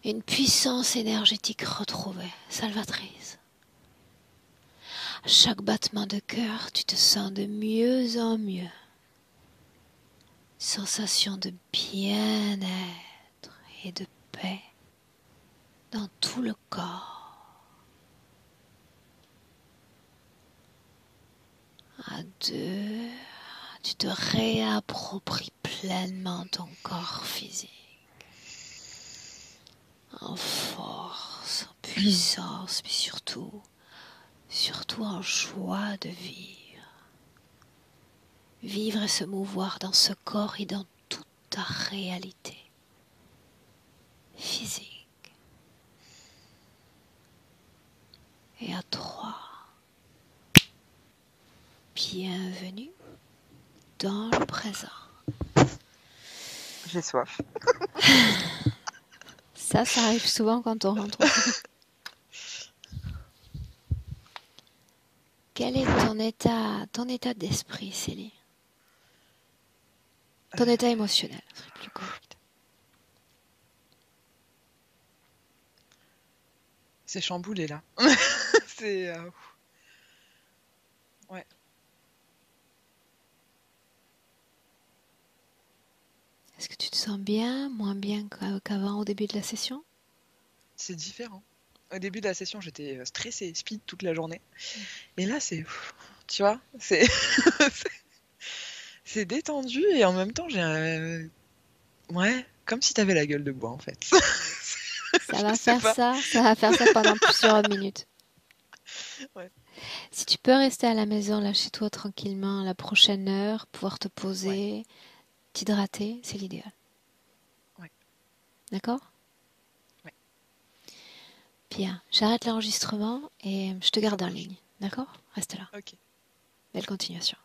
Une puissance énergétique retrouvée, salvatrice. À chaque battement de cœur, tu te sens de mieux en mieux. Sensation de bien-être et de paix dans tout le corps. À 2, tu te réappropries pleinement ton corps physique. En force, en puissance, mais surtout en joie de vivre. Vivre et se mouvoir dans ce corps et dans toute ta réalité physique. Et à 3, bienvenue dans le présent. J'ai soif. Ça arrive souvent quand on rentre. Quel est ton état d'esprit, Célie? Ton état émotionnel, serait plus correct. C'est chamboulé, là. C'est... Ouais. Est-ce que tu te sens bien, moins bien qu'avant au début de la session? C'est différent. Au début de la session, j'étais stressée, speed toute la journée. Et là, c'est... Tu vois, c'est... c'est détendu et en même temps, j'ai un... Ouais, comme si t'avais la gueule de bois, en fait. Ça Je va sais faire pas. ça va faire ça pendant plusieurs minutes. Ouais. Si tu peux rester à la maison, là, chez toi, tranquillement, la prochaine heure, pouvoir te Ouais. poser, t'hydrater, c'est l'idéal. Ouais. D'accord? Ouais. Bien, j'arrête l'enregistrement et je te Ça garde en marche. ligne. D'accord? Reste là. Ok. Belle continuation.